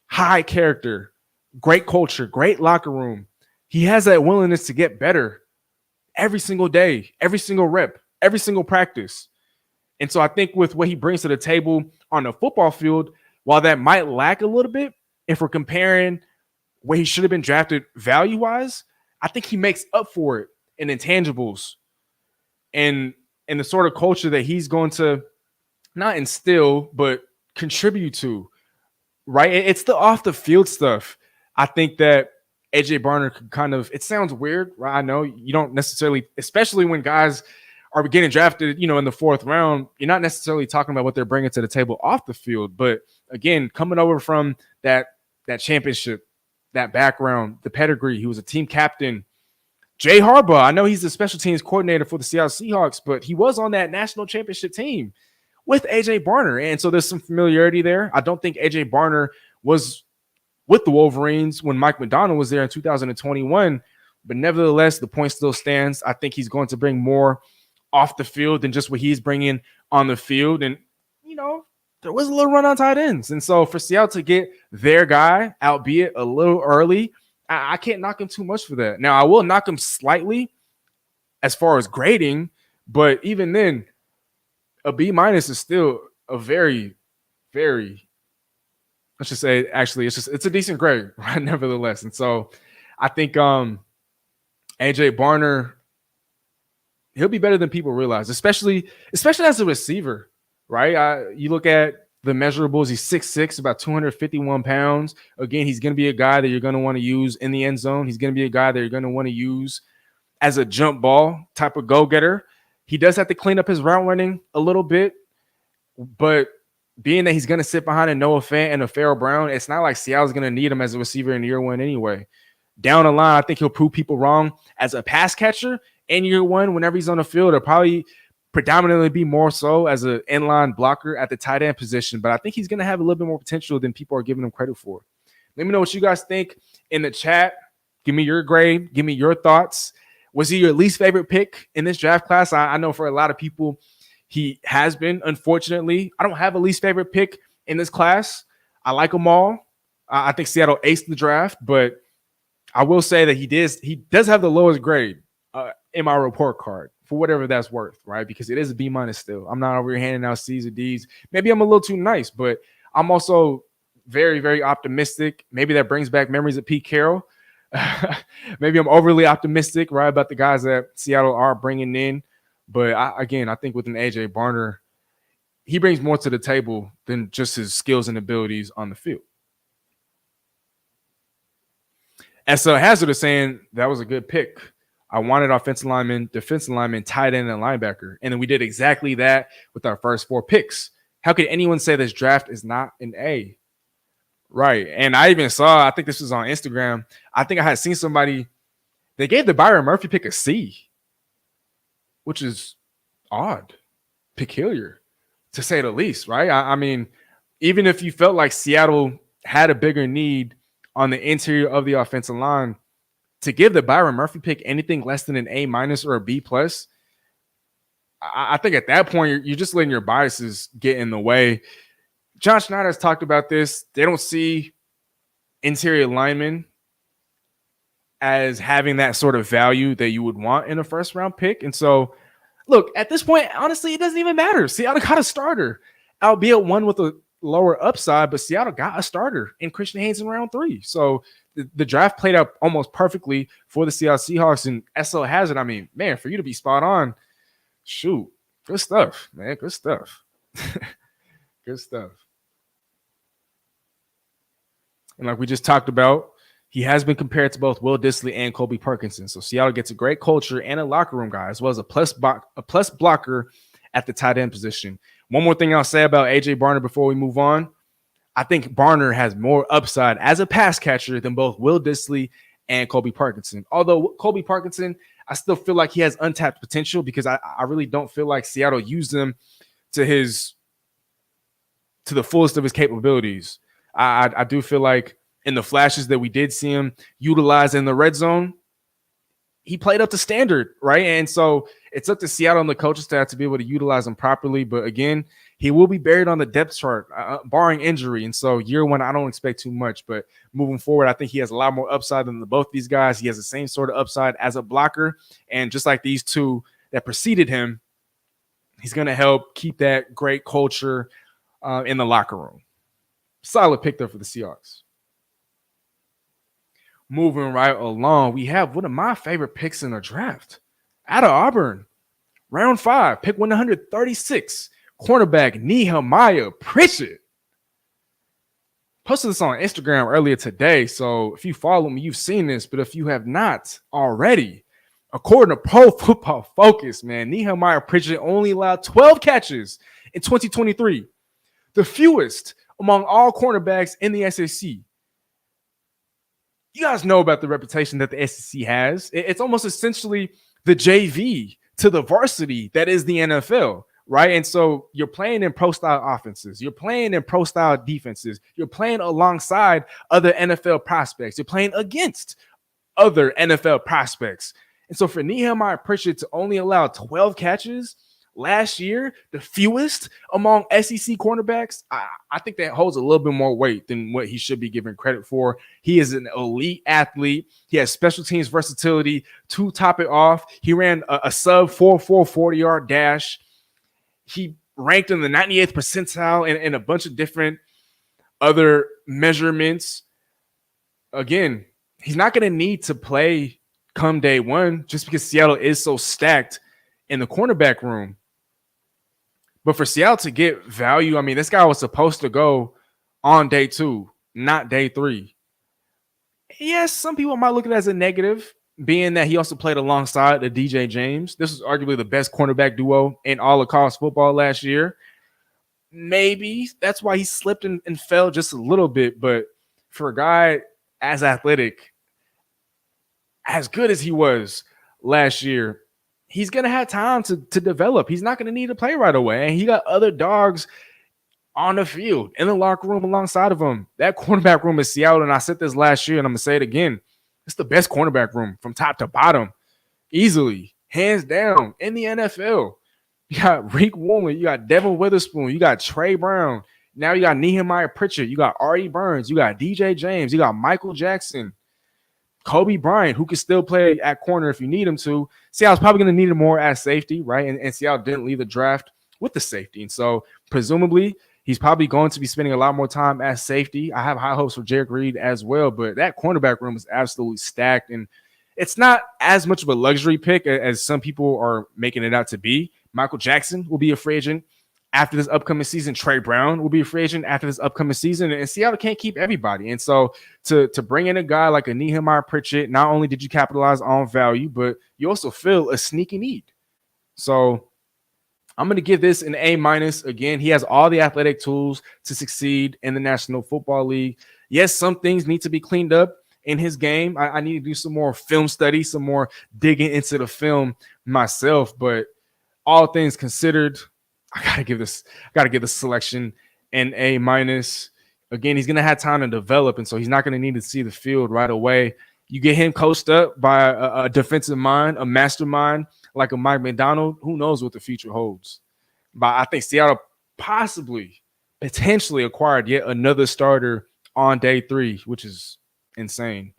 high character, great culture, great locker room. He has that willingness to get better every single day, every single rep, every single practice. And so I think with what he brings to the table on the football field, while that might lack a little bit, if we're comparing where he should have been drafted value-wise, I think he makes up for it in intangibles and the sort of culture that he's going to not instill, but contribute to, right? It's the off-the-field stuff. I think that AJ Barner could kind of, it sounds weird, right? I know you don't necessarily, especially when guys are getting drafted, in the 4th round, you're not necessarily talking about what they're bringing to the table off the field. But again, coming over from that championship, that background, the pedigree, he was a team captain, Jay Harbaugh, I know he's the special teams coordinator for the Seattle Seahawks, but he was on that national championship team with AJ Barner. And so there's some familiarity there. I don't think AJ Barner was with the Wolverines when Mike MacDonald was there in 2021, but nevertheless, the point still stands. I think he's going to bring more off the field than just what he's bringing on the field. And, you know, there was a little run on tight ends. And so for Seattle to get their guy, albeit a little early, I can't knock him too much for that. Now, I will knock him slightly as far as grading, but even then, a B- is still a very, very, let's just say, actually, it's a decent grade, right? Nevertheless. And so I think AJ Barner, he'll be better than people realize, especially as a receiver, right? You look at the measurables, he's 6'6", about 251 pounds. Again, he's going to be a guy that you're going to want to use in the end zone. He's going to be a guy that you're going to want to use as a jump ball type of go-getter. He does have to clean up his route running a little bit, but being that he's going to sit behind a Noah Fant and a Farrell Brown, it's not like Seattle's going to need him as a receiver in year one anyway. Down the line, I think he'll prove people wrong as a pass catcher in year one. Whenever he's on the field, it'll probably predominantly be more so as an inline blocker at the tight end position, but I think he's going to have a little bit more potential than people are giving him credit for. Let me know what you guys think in the chat. Give me your grade. Give me your thoughts. Was he your least favorite pick in this draft class? I know for a lot of people, he has been, unfortunately. I don't have a least favorite pick in this class. I like them all. I think Seattle aced the draft, but I will say that he does have the lowest grade in my report card, for whatever that's worth, right? Because it is a B- still. I'm not over here handing out C's or D's. Maybe I'm a little too nice, but I'm also very, very optimistic. Maybe that brings back memories of Pete Carroll. Maybe I'm overly optimistic, right, about the guys that Seattle are bringing in. But I think with an AJ Barner, he brings more to the table than just his skills and abilities on the field. And so Hazard is saying that was a good pick. I wanted offensive lineman, defensive lineman, tight end, and linebacker. And then we did exactly that with our first 4 picks. How could anyone say this draft is not an A? Right. And I even saw, I think this was on Instagram, I think I had seen somebody, they gave the Byron Murphy pick a C, which is odd, peculiar, to say the least, right? I mean, even if you felt like Seattle had a bigger need on the interior of the offensive line, to give the Byron Murphy pick anything less than an A- or a B+, I think at that point, you're just letting your biases get in the way. John Schneider has talked about this. They don't see interior linemen as having that sort of value that you would want in a first-round pick. And so, look, at this point, honestly, it doesn't even matter. Seattle got a starter, albeit one with a lower upside, but Seattle got a starter in Christian Haynes in round 3. So the draft played out almost perfectly for the Seattle Seahawks. And SL Hazard, I mean, man, for you to be spot on, shoot, good stuff, man, good stuff. Good stuff. And like we just talked about, he has been compared to both Will Dissly and Colby Parkinson. So Seattle gets a great culture and a locker room guy, as well as a plus blocker at the tight end position. One more thing I'll say about AJ Barner before we move on. I think Barner has more upside as a pass catcher than both Will Dissly and Colby Parkinson. Although Colby Parkinson, I still feel like he has untapped potential because I really don't feel like Seattle used him to the fullest of his capabilities. I do feel like in the flashes that we did see him utilize in the red zone, he played up to standard, right? And so it's up to Seattle and the coaching staff to be able to utilize him properly. But again, he will be buried on the depth chart, barring injury. And so year one, I don't expect too much. But moving forward, I think he has a lot more upside than both these guys. He has the same sort of upside as a blocker. And just like these two that preceded him, he's going to help keep that great culture in the locker room. Solid pick there for the Seahawks. Moving right along, we have one of my favorite picks in the draft. Out of Auburn, round 5, pick 136, cornerback Nehemiah Pritchett. Posted this on Instagram earlier today, so if you follow me, you've seen this, but if you have not already, according to Pro Football Focus, man, Nehemiah Pritchett only allowed 12 catches in 2023, the fewest among all cornerbacks in the SEC. you guys know about the reputation that the SEC has. It's almost essentially the JV to the varsity that is the NFL, right? And so you're playing in pro-style offenses. You're playing in pro-style defenses. You're playing alongside other NFL prospects. You're playing against other NFL prospects. And so for Nehemiah Pritchett to only allow 12 catches last year, the fewest among SEC cornerbacks, I think that holds a little bit more weight than what he should be given credit for. He is an elite athlete. He has special teams versatility. To top it off, he ran a sub 4.4 40-yard dash. He ranked in the 98th percentile in a bunch of different other measurements. Again, he's not going to need to play come day one just because Seattle is so stacked in the cornerback room. But for Seattle to get value, I mean, this guy was supposed to go on day 2, not day 3. Yes, some people might look at it as a negative, being that he also played alongside the DJ James. This was arguably the best cornerback duo in all of college football last year. Maybe that's why he slipped and fell just a little bit. But for a guy as athletic, as good as he was last year, he's going to have time to develop. He's not going to need to play right away. And he got other dogs on the field, in the locker room alongside of him. That cornerback room in Seattle, and I said this last year, and I'm going to say it again, it's the best cornerback room from top to bottom, easily, hands down, in the NFL. You got Reek Woolen, you got Devin Witherspoon, you got Trey Brown. Now you got Nehemiah Pritchett, you got R.E. Burns, you got DJ James, you got Michael Jackson, Kobe Bryant, who can still play at corner if you need him to. Seattle's probably going to need him more as safety, right? And Seattle didn't leave the draft with the safety. And so presumably he's probably going to be spending a lot more time as safety. I have high hopes for Jarek Reed as well, but that cornerback room is absolutely stacked. And it's not as much of a luxury pick as some people are making it out to be. Michael Jackson will be a free agent after this upcoming season. Trey Brown will be a free agent after this upcoming season. And Seattle can't keep everybody. And so to bring in a guy like a Nehemiah Pritchett, not only did you capitalize on value, but you also fill a sneaky need. So I'm going to give this an A-. Again, he has all the athletic tools to succeed in the National Football League. Yes, some things need to be cleaned up in his game. I need to do some more film study, some more digging into the film myself. But all things considered, I gotta give this selection an A-. Again, he's gonna have time to develop, and so he's not gonna need to see the field right away. You get him coached up by a defensive mind, a mastermind like a Mike MacDonald. Who knows what the future holds? But I think Seattle potentially acquired yet another starter on day 3, which is insane.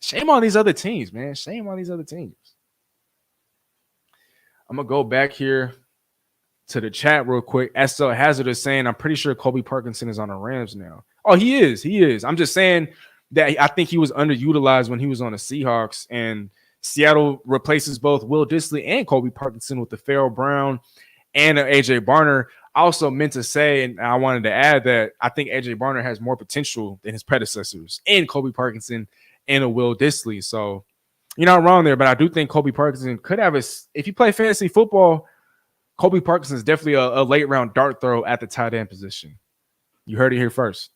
Shame on these other teams, man. Shame on these other teams. I'm gonna go back here to the chat real quick. SL Hazard is saying, I'm pretty sure Kobe Parkinson is on the Rams now. Oh, he is. I'm just saying that I think he was underutilized when he was on the Seahawks, and Seattle replaces both Will Dissly and Kobe Parkinson with the Farrell Brown and AJ Barner. I also meant to say, and I wanted to add, that I think AJ Barner has more potential than his predecessors in Kobe Parkinson and a Will Dissly. So you're not wrong there, but I do think Kobe Parkinson could have if you play fantasy football, Kobe Parkinson is definitely a late round dart throw at the tight end position. You heard it here first.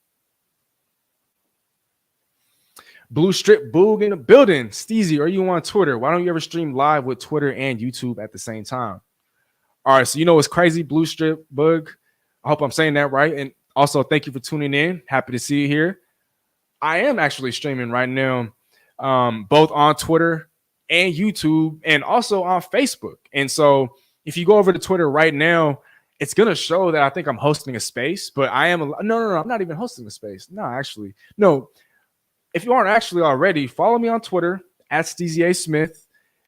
Blue Strip Boog in the building. Steezy, are you on Twitter? Why don't you ever stream live with Twitter and YouTube at the same time? All right, so you know what's crazy, Blue Strip Boog? I hope I'm saying that right. And also, thank you for tuning in. Happy to see you here. I am actually streaming right now, both on Twitter and YouTube, and also on Facebook. And so if you go over to Twitter right now, it's going to show that I think I'm hosting a space, but I am. No, I'm not even hosting a space. No. If you aren't actually already, follow me on Twitter at Steezy Smith,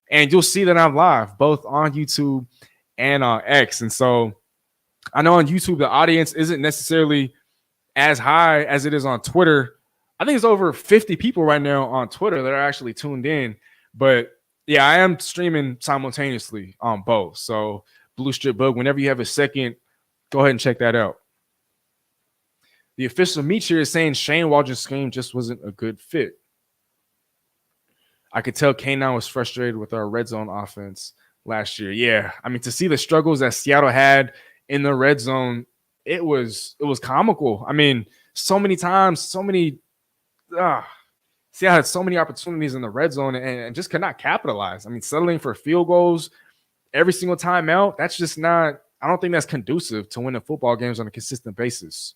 and you'll see that I'm live both on YouTube and on X. And so I know on YouTube, the audience isn't necessarily as high as it is on Twitter. I think it's over 50 people right now on Twitter that are actually tuned in. But yeah, I am streaming simultaneously on both. So Blue Strip Bug, whenever you have a second, go ahead and check that out. The official meet here is saying Shane Waldron's scheme just wasn't a good fit. I could tell K9 was frustrated with our red zone offense last year. Yeah, I mean, to see the struggles that Seattle had in the red zone, it was comical. I mean, so many times, Seattle had so many opportunities in the red zone and just could not capitalize. I mean, settling for field goals every single time out, that's just not, I don't think that's conducive to winning football games on a consistent basis.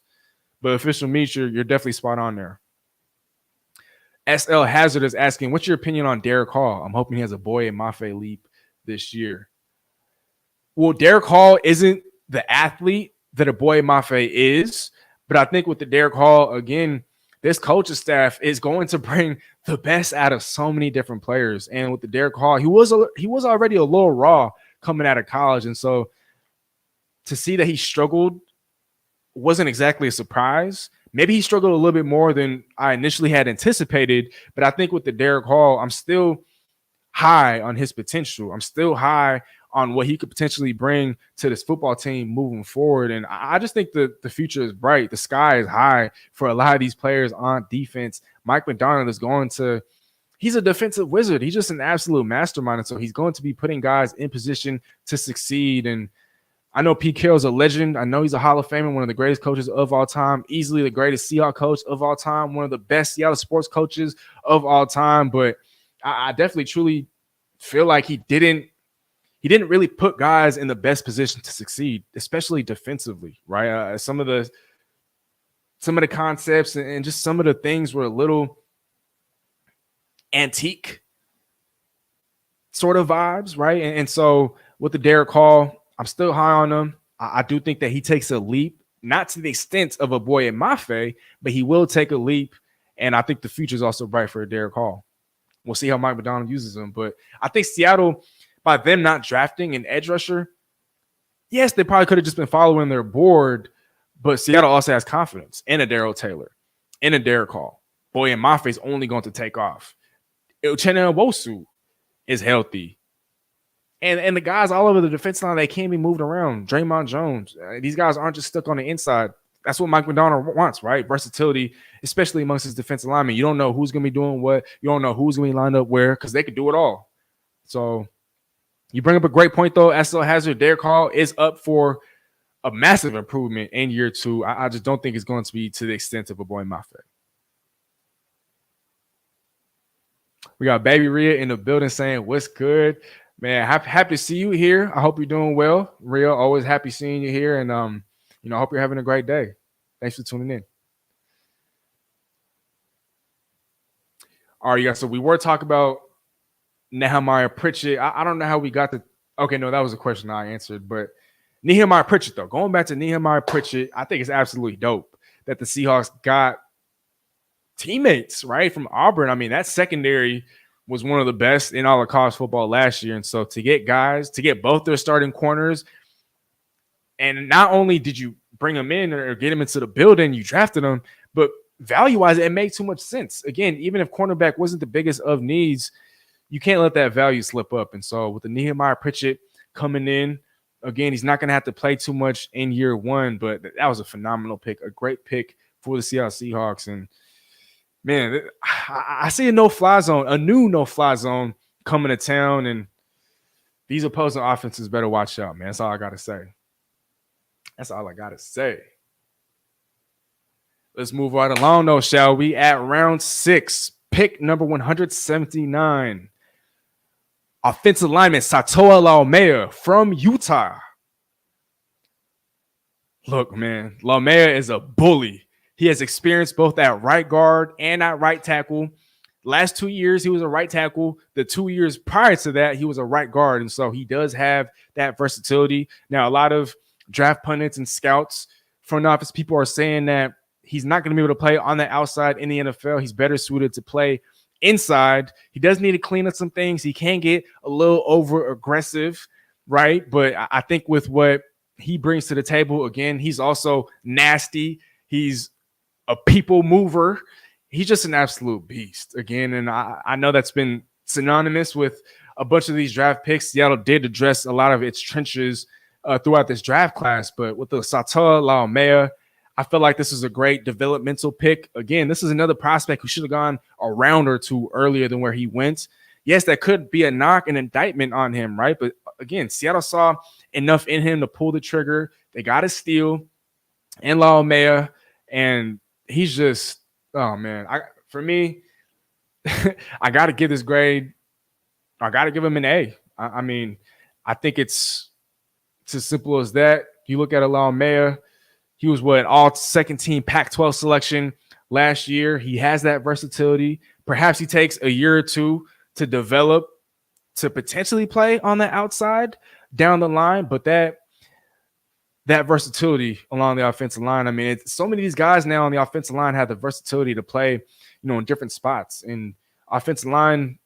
But official meet, you're definitely spot on there. SL Hazard is asking, what's your opinion on Derek Hall? I'm hoping he has a Boye Mafe leap this year. Well, Derek Hall isn't the athlete that a Boye Mafe is, but I think with the Derek Hall, again, this coaching staff is going to bring the best out of so many different players. And with the Derek Hall, he was already a little raw coming out of college. And so to see that he struggled wasn't exactly a surprise. Maybe he struggled a little bit more than I initially had anticipated. But I think with the Derek Hall, I'm still high on his potential. I'm still high on what he could potentially bring to this football team moving forward. And I just think the future is bright. The sky is high for a lot of these players on defense. Mike MacDonald is he's a defensive wizard. He's just an absolute mastermind. And so he's going to be putting guys in position to succeed. And I know Pete Carroll's a legend. I know he's a Hall of Famer, one of the greatest coaches of all time, easily the greatest Seahawks coach of all time, one of the best Seattle sports coaches of all time. But I definitely truly feel like he didn't really put guys in the best position to succeed, especially defensively, right? Some of the concepts and just some of the things were a little antique sort of vibes, right? And so with the Derek Hall, I'm still high on him. I do think that he takes a leap, not to the extent of a Boye Mafe, but he will take a leap. And I think the future is also bright for Derek Hall. We'll see how Mike MacDonald uses him. But I think Seattle, by them not drafting an edge rusher, yes, they probably could have just been following their board, but Seattle also has confidence in a Darrell Taylor, in a Derek Hall. Boye Mafe is only going to take off. Uchenna Nwosu is healthy. And the guys all over the defense line, they can't be moved around. Draymond Jones. These guys aren't just stuck on the inside. That's what Mike MacDonald wants, right? Versatility, especially amongst his defensive linemen. You don't know who's going to be doing what. You don't know who's going to be lined up where because they could do it all. So you bring up a great point, though. SL Hazard, Derek Hall is up for a massive improvement in year two. I just don't think it's going to be to the extent of a Boye Mafe. We got Baby Rhea in the building saying, what's good? Man, happy to see you here. I hope you're doing well. Rhea, always happy seeing you here. And, I hope you're having a great day. Thanks for tuning in. All right, yeah, so we were talking about Nehemiah Pritchett. I don't know how we got to – okay, no, that was a question I answered. But Nehemiah Pritchett, though, going back to Nehemiah Pritchett, I think it's absolutely dope that the Seahawks got teammates, right, from Auburn. I mean, that secondary was one of the best in all of college football last year. And so to get guys, to get both their starting corners, and not only did you bring them in or get them into the building, you drafted them, but value-wise, it made too much sense. Again, even if cornerback wasn't the biggest of needs, you can't let that value slip up. And so with the Nehemiah Pritchett coming in, again, he's not going to have to play too much in year one, but that was a phenomenal pick, a great pick for the Seattle Seahawks. And man, I see a new no-fly zone coming to town, and these opposing offenses better watch out, man. That's all I got to say. Let's move right along, though, shall we? At round 6, pick number 179. Offensive lineman Sataoa Laumea from Utah. Look, man, Laumea is a bully. He has experience both at right guard and at right tackle. Last 2 years, he was a right tackle. The 2 years prior to that, he was a right guard. And so he does have that versatility. Now, a lot of draft pundits and scouts, front office people are saying that he's not going to be able to play on the outside in the NFL. He's better suited to play inside. He does need to clean up some things. He can get a little over aggressive, right? But I think with what he brings to the table, again, he's also nasty. He's a people mover. He's just an absolute beast again. And I know that's been synonymous with a bunch of these draft picks. Seattle did address a lot of its trenches throughout this draft class, but with the Sataoa Laumea, I feel like this is a great developmental pick. Again, this is another prospect who should have gone a round or two earlier than where he went. Yes, that could be a knock, an indictment on him, right? But again, Seattle saw enough in him to pull the trigger. They got a steal in Laumea, and he's just, oh man, for me, I got to give this grade. I got to give him an A. I mean, I think it's as simple as that. You look at Laumea, he was an all second team Pac-12 selection last year. He has that versatility. Perhaps he takes a year or two to develop to potentially play on the outside down the line, but that versatility along the offensive line. I mean, so many of these guys now on the offensive line have the versatility to play, in different spots. And offensive line,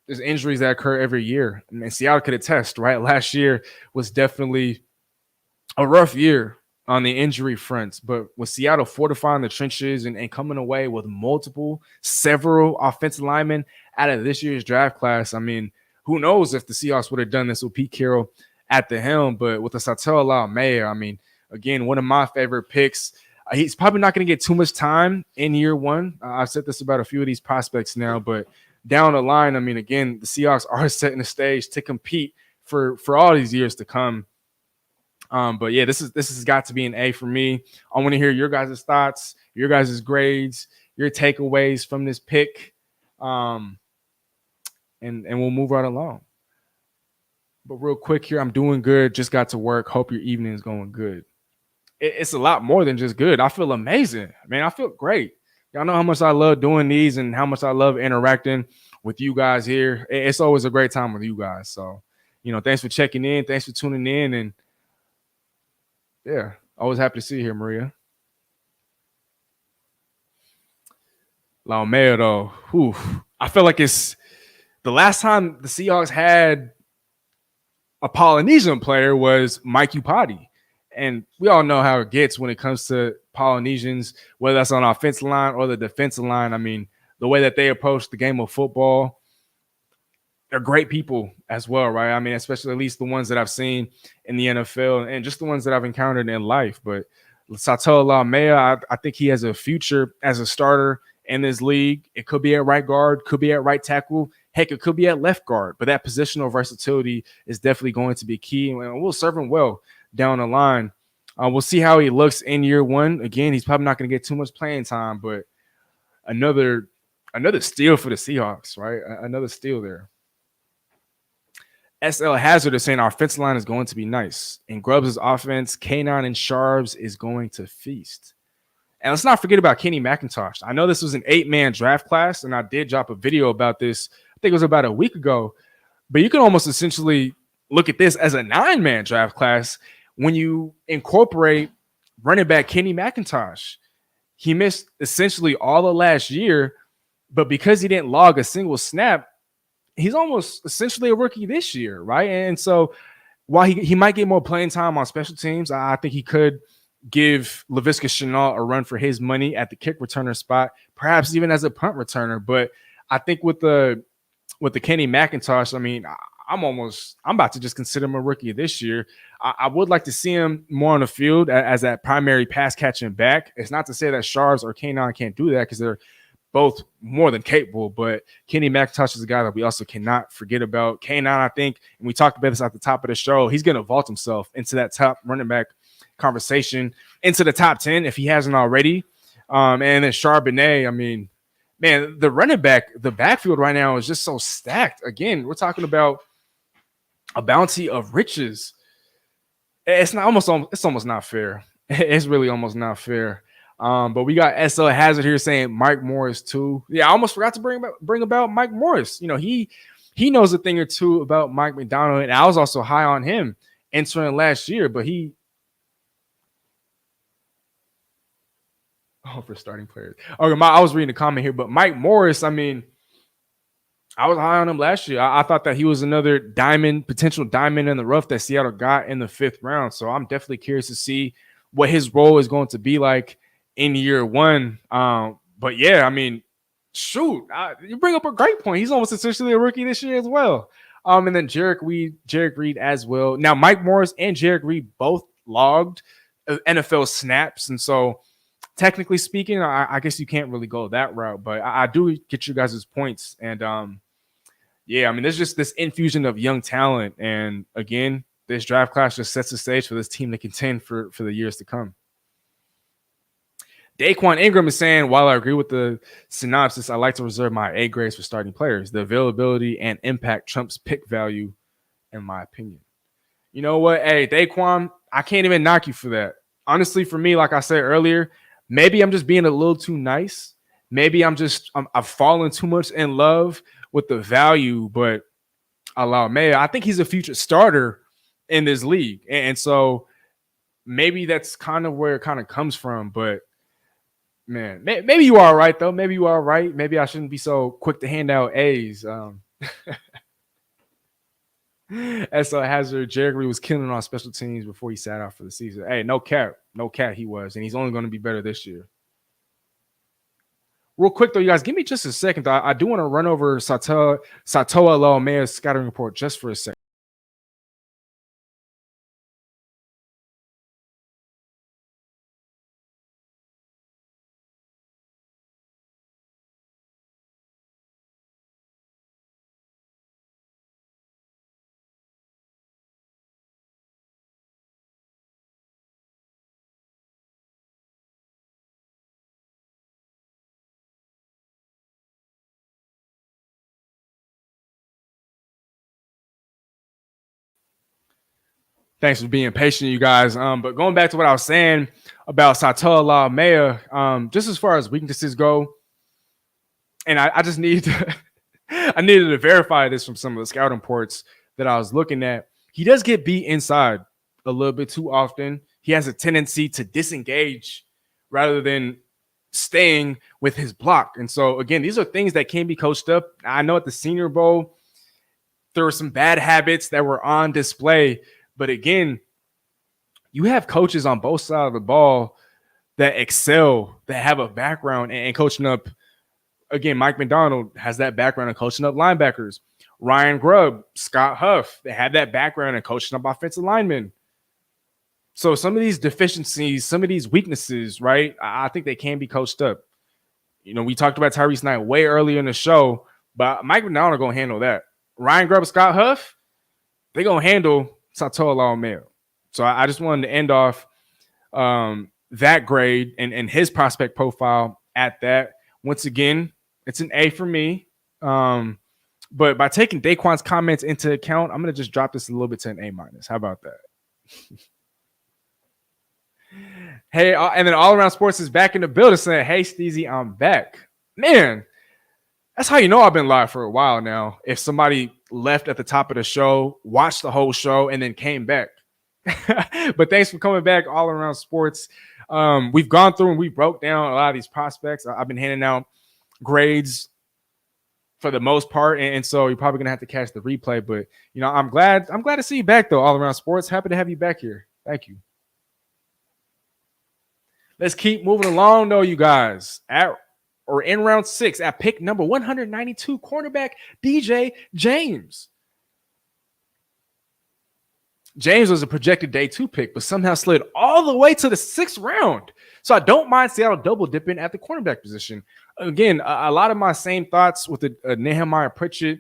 there's injuries that occur every year. And Seattle could attest, right? Last year was definitely a rough year on the injury fronts, but with Seattle fortifying the trenches and coming away with several offensive linemen out of this year's draft class, I mean, who knows if the Seahawks would have done this with Pete Carroll at the helm, but with the Sataoa Laumea, I mean, again, one of my favorite picks. He's probably not going to get too much time in year one. I've said this about a few of these prospects now, but down the line, I mean, again, the Seahawks are setting the stage to compete for all these years to come. But yeah, this has got to be an A for me. I want to hear your guys' thoughts, your guys' grades, your takeaways from this pick. And we'll move right along. But real quick here, I'm doing good. Just got to work. Hope your evening is going good. It's a lot more than just good. I feel amazing. Man, I feel great. Y'all know how much I love doing these and how much I love interacting with you guys here. It's always a great time with you guys. So, thanks for checking in. Thanks for tuning in. And yeah, always happy to see you here, Maria. Laumea, though. Whew. I feel like it's the last time the Seahawks had a Polynesian player was Mike Upati. And we all know how it gets when it comes to Polynesians, whether that's on the offensive line or the defensive line. I mean, the way that they approach the game of football, they're great people as well, right? I mean, especially at least the ones that I've seen in the NFL and just the ones that I've encountered in life. But Sataoa Laumea, I think he has a future as a starter in this league. It could be at right guard, could be at right tackle. Heck, it could be at left guard. But that positional versatility is definitely going to be key. And we'll serve him well down the line. We'll see how he looks in year one. Again, he's probably not going to get too much playing time, but another steal for the Seahawks, right? Another steal there. SL Hazard is saying our offensive line is going to be nice. And Grubbs' offense, K9 and Sharps is going to feast. And let's not forget about Kenny McIntosh. I know this was an 8-man draft class, and I did drop a video about this. I think it was about a week ago. But you can almost essentially look at this as a 9-man draft class when you incorporate running back Kenny McIntosh. He missed essentially all of last year, but because he didn't log a single snap, he's almost essentially a rookie this year, right? And so while he might get more playing time on special teams, I think he could give Laviska Shenault a run for his money at the kick returner spot, perhaps even as a punt returner. But I think with the Kenny McIntosh, I mean, I'm about to just consider him a rookie this year. I would like to see him more on the field as that primary pass catching back. It's not to say that Sharps or K9 can't do that because they're both more than capable, but Kenny McIntosh is a guy that we also cannot forget about. K9, I think, and we talked about this at the top of the show, he's going to vault himself into that top running back conversation, into the top 10 if he hasn't already. And then Charbonnet, I mean, man, the backfield right now is just so stacked. Again, we're talking about a bounty of riches. It's almost not fair. It's really almost not fair. But we got SL Hazard here saying Mike Morris too. Yeah, I almost forgot to bring about Mike Morris. He knows a thing or two about Mike MacDonald, and I was also high on him entering last year, but for starting players. Okay, I was reading the comment here, but Mike Morris, I mean, I was high on him last year. I thought that he was another potential diamond in the rough that Seattle got in the 5th round. So I'm definitely curious to see what his role is going to be like in year one. But yeah, I mean, shoot, you bring up a great point. He's almost essentially a rookie this year as well. And then Jarek Reed as well. Now, Mike Morris and Jarek Reed both logged NFL snaps. And so technically speaking, I guess you can't really go that route, but I do get you guys' points. And yeah, I mean, there's just this infusion of young talent. And again, this draft class just sets the stage for this team to contend for the years to come. Daquan Ingram is saying, while I agree with the synopsis, I like to reserve my A grades for starting players. The availability and impact trumps pick value, in my opinion. You know what? Hey, Daquan, I can't even knock you for that. Honestly, for me, like I said earlier, maybe I'm just being a little too nice. Maybe I've fallen too much in love with the value, but Laumea, I think he's a future starter in this league. And so maybe that's kind of where it kind of comes from. But man, maybe you are right, though. Maybe you are right. Maybe I shouldn't be so quick to hand out A's. As a hazard, Jerrell was killing on special teams before he sat out for the season. Hey, no cap he was, and he's only going to be better this year. Real quick though, you guys, give me just a second. I do want to run over Sataoa Laumea's scattering report just for a second. Thanks for being patient, you guys. But going back to what I was saying about Sataoa Laumea, just as far as weaknesses go, and I just need to, I needed to verify this from some of the scouting reports that I was looking at. He does get beat inside a little bit too often. He has a tendency to disengage rather than staying with his block. And so, again, these are things that can be coached up. I know at the Senior Bowl, there were some bad habits that were on display. But again, you have coaches on both sides of the ball that excel, that have a background and coaching up. Again, Mike MacDonald has that background in coaching up linebackers. Ryan Grubb, Scott Huff, they have that background in coaching up offensive linemen. So some of these deficiencies, some of these weaknesses, right, I think they can be coached up. You know, we talked about Tyrice Knight way earlier in the show, but Mike MacDonald going to handle that. Ryan Grubb, Scott Huff, they're going to handle Sataoa Laumea. So I just wanted to end off that grade and his prospect profile at that. Once again, it's an A for me. But by taking Daquan's comments into account, I'm going to just drop this a little bit to an A-. How about that? Hey, and then All Around Sports is back in the building saying, hey, Steezy, I'm back. Man, that's how you know I've been live for a while now. If somebody left at the top of the show, watched the whole show, and then came back. But thanks for coming back, All Around Sports. We've gone through and we broke down a lot of these prospects. I've been handing out grades for the most part, and so you're probably gonna have to catch the replay. But you know, I'm glad to see you back though, All Around Sports. Happy to have you back here. Thank you. Let's keep moving along though, you guys. In round 6 at pick number 192, cornerback DJ James. James was a projected day 2 pick, but somehow slid all the way to the 6th round. So I don't mind Seattle double dipping at the cornerback position. Again, a lot of my same thoughts with the Nehemiah Pritchett.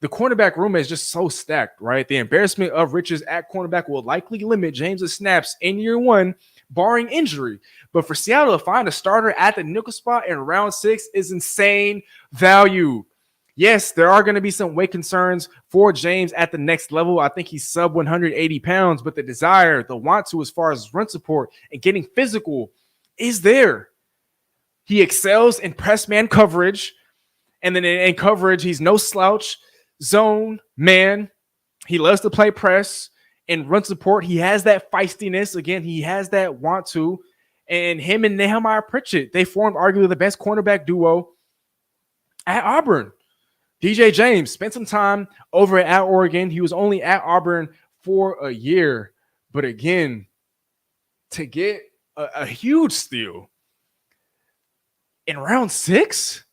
The cornerback room is just so stacked, right? The embarrassment of riches at cornerback will likely limit James's snaps in year 1, barring injury. But for Seattle to find a starter at the nickel spot in round 6 is insane value. Yes, there are going to be some weight concerns for James at the next level. I think he's sub 180 pounds, but the desire, the want to, as far as run support and getting physical is there. He excels in press man coverage. And then in coverage, he's no slouch, zone, man. He loves to play press and run support. He has that feistiness. Again, he has that want to. And him and Nehemiah Pritchett, they formed arguably the best cornerback duo at Auburn. DJ James spent some time over at Oregon. He was only at Auburn for a year. But again, to get a huge steal in round 6,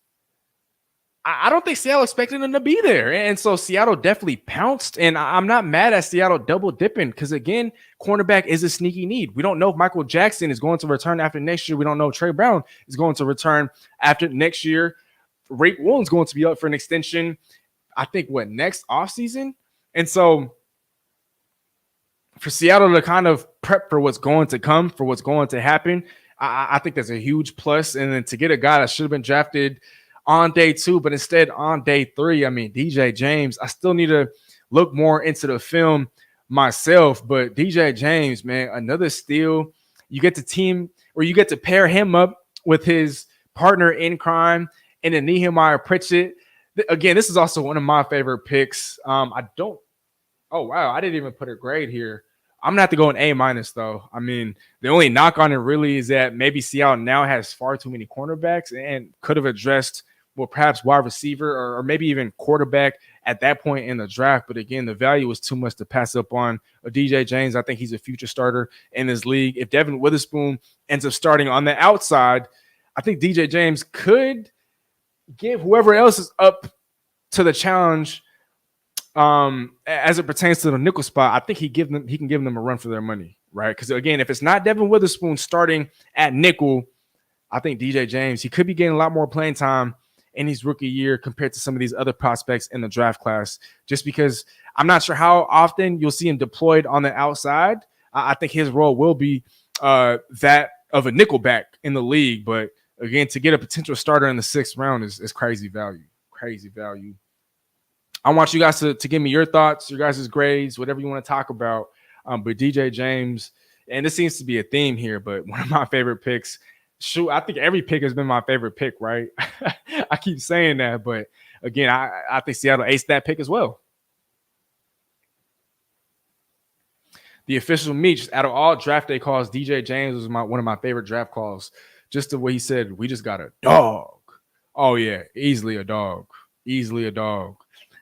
I don't think Seattle expected him to be there. And so Seattle definitely pounced. And I'm not mad at Seattle double dipping because, again, cornerback is a sneaky need. We don't know if Michael Jackson is going to return after next year. We don't know if Trey Brown is going to return after next year. Rick Williams going to be up for an extension, I think, next offseason? And so for Seattle to kind of prep for what's going to come, for what's going to happen, I think that's a huge plus. And then to get a guy that should have been drafted on day 2, but instead on day 3, I mean, DJ James, I still need to look more into the film myself. But DJ James, man, another steal. You get to pair him up with his partner in crime and then Nehemiah Pritchett. Again, this is also one of my favorite picks. Oh, wow. I didn't even put a grade here. I'm going to have to go an A- though. I mean, the only knock on it really is that maybe Seattle now has far too many cornerbacks and could have addressed, well, perhaps wide receiver or maybe even quarterback at that point in the draft. But again, the value was too much to pass up on a DJ James. I think he's a future starter in this league. If Devin Witherspoon ends up starting on the outside, I think DJ James could give whoever else is up to the challenge as it pertains to the nickel spot. I think he can give them a run for their money, right? Because again, if it's not Devin Witherspoon starting at nickel, I think DJ James, he could be getting a lot more playing time in his rookie year compared to some of these other prospects in the draft class, just because I'm not sure how often you'll see him deployed on the outside. I think his role will be that of a nickelback in the league. But again, to get a potential starter in the 6th round is crazy value. Crazy value. I want you guys to give me your thoughts, your guys' grades, whatever you want to talk about. But DJ James, and this seems to be a theme here, but one of my favorite picks. Shoot, I think every pick has been my favorite pick, right? I keep saying that, but again, I think Seattle aced that pick as well. The official Meech, out of all draft day calls, DJ James was one of my favorite draft calls. Just the way he said, we just got a dog. Oh, yeah, easily a dog. Easily a dog.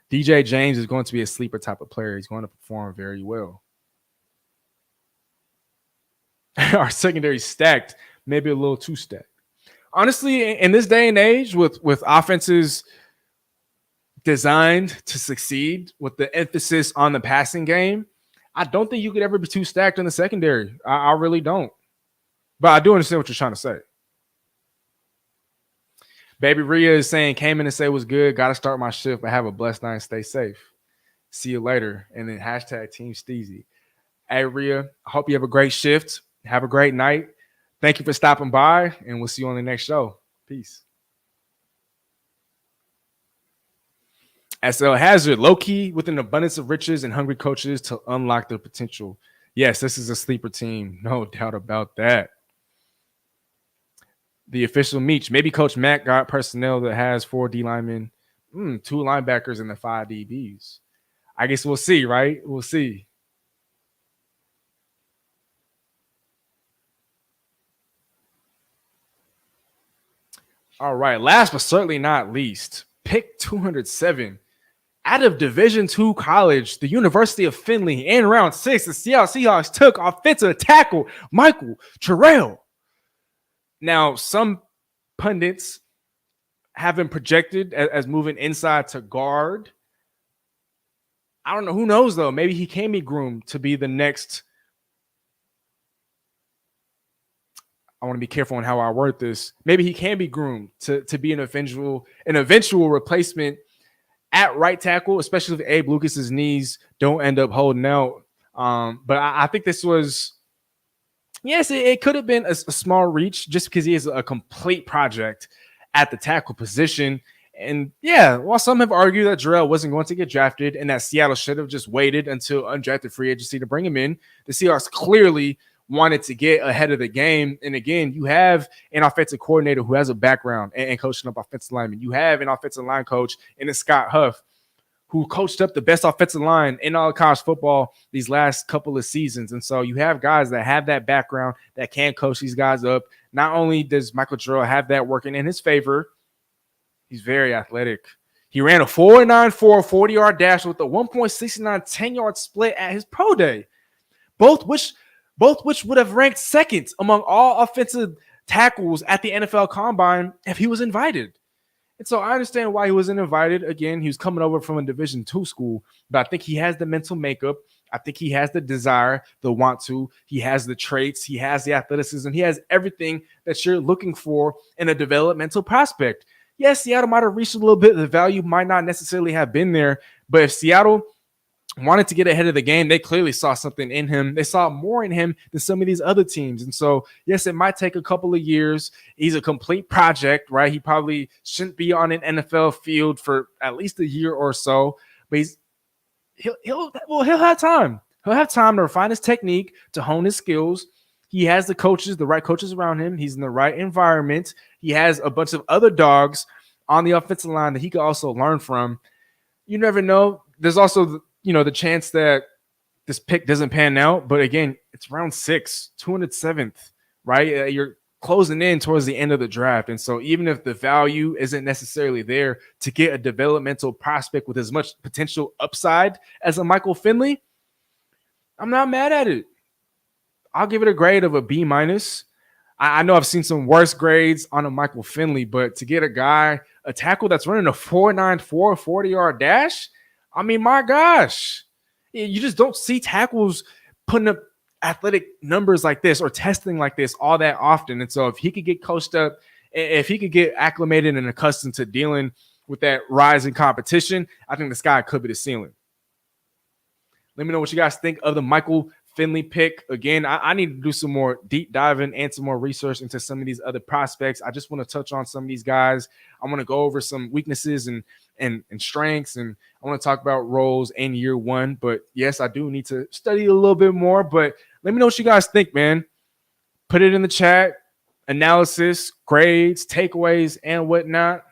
DJ James is going to be a sleeper type of player. He's going to perform very well. Our secondary stacked, maybe a little too stacked. Honestly, in this day and age, with offenses designed to succeed, with the emphasis on the passing game, I don't think you could ever be too stacked in the secondary. I really don't. But I do understand what you're trying to say. Baby Rhea is saying, came in and say was good. Got to start my shift, but have a blessed night. Stay safe. See you later. And then hashtag Team Steezy. Hey, Rhea, I hope you have a great shift. Have a great night. Thank you for stopping by, and we'll see you on the next show. Peace. SL Hazard, low-key with an abundance of riches and hungry coaches to unlock their potential. Yes, this is a sleeper team. No doubt about that. The official Meech. Maybe Coach Matt got personnel that has 4 D linemen, 2 linebackers, and the 5 DBs. I guess we'll see, right? We'll see. All right. Last but certainly not least, pick 207. Out of Division II college, the University of Findlay, in round 6, the Seattle Seahawks took offensive tackle Michael Jerrell. Now, some pundits have been projected as moving inside to guard. I don't know. Who knows, though? Maybe he can be groomed to be the next. I want to be careful on how I word this. Maybe he can be groomed to be an eventual replacement at right tackle, especially if Abe Lucas's knees don't end up holding out. But I think this was, yes, it could have been a small reach just because he is a complete project at the tackle position. And yeah, while some have argued that Jerrell wasn't going to get drafted and that Seattle should have just waited until undrafted free agency to bring him in, the Seahawks clearly wanted to get ahead of the game. And again, you have an offensive coordinator who has a background in coaching up offensive linemen. You have an offensive line coach in Scott Huff, who coached up the best offensive line in all of college football these last couple of seasons. And so you have guys that have that background that can coach these guys up. Not only does Michael Jerrell have that working in his favor, he's very athletic. He ran a 4.94 40-yard dash with a 1.69 10-yard split at his pro day, both which would have ranked second among all offensive tackles at the NFL Combine if he was invited. And so I understand why he wasn't invited. Again, he was coming over from a Division II school, but I think he has the mental makeup. I think he has the desire, the want to. He has the traits. He has the athleticism. He has everything that you're looking for in a developmental prospect. Yes, Seattle might have reached a little bit. The value might not necessarily have been there, but if Seattle wanted to get ahead of the game. They clearly saw something in him. They saw more in him than some of these other teams. And so, yes, it might take a couple of years. He's a complete project, right? He probably shouldn't be on an NFL field for at least a year or so, but he'll have time. He'll have time to refine his technique, to hone his skills. He has the right coaches around him. He's in the right environment. He has a bunch of other dogs on the offensive line that he could also learn from. You never know. There's also the chance that this pick doesn't pan out. But again, it's round 6, 207th, right? You're closing in towards the end of the draft. And so even if the value isn't necessarily there to get a developmental prospect with as much potential upside as a Michael Findlay, I'm not mad at it. I'll give it a grade of a B-. I know I've seen some worse grades on a Michael Findlay, but to get a tackle that's running a 4.94 40-yard dash, I mean, my gosh, you just don't see tackles putting up athletic numbers like this or testing like this all that often. And so if he could get coached up, if he could get acclimated and accustomed to dealing with that rise in competition, I think the sky could be the ceiling. Let me know what you guys think of the Michael Findlay pick. Again, I need to do some more deep diving and some more research into some of these other prospects. I just want to touch on some of these guys. I want to go over some weaknesses and strengths, and I want to talk about roles in year one. But yes, I do need to study a little bit more. But let me know what you guys think, man. Put it in the chat. Analysis, grades, takeaways, and whatnot.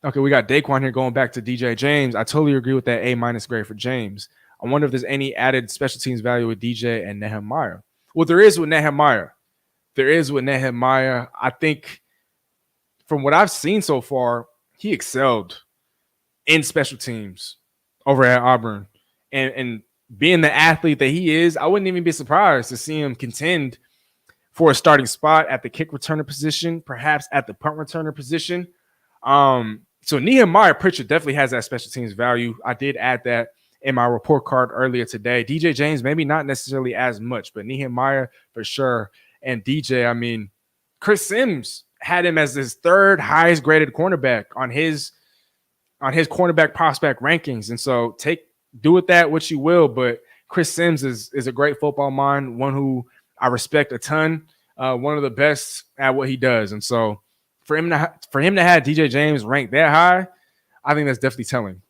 Okay, we got Daquan here going back to DJ James. I totally agree with that A- grade for James. I wonder if there's any added special teams value with DJ and Nehemiah. Well, there is with Nehemiah. I think from what I've seen so far, he excelled in special teams over at Auburn. And being the athlete that he is, I wouldn't even be surprised to see him contend for a starting spot at the kick returner position, perhaps at the punt returner position. So Nehemiah Pritchett definitely has that special teams value. I did add that in my report card earlier today. DJ James, maybe not necessarily as much, but Nehemiah for sure. And DJ, I mean, Chris Sims had him as his third highest graded cornerback on his cornerback prospect rankings. And so do with that what you will, but Chris Sims is a great football mind, one who I respect a ton, one of the best at what he does. And so for him to have DJ James ranked that high, I think that's definitely telling.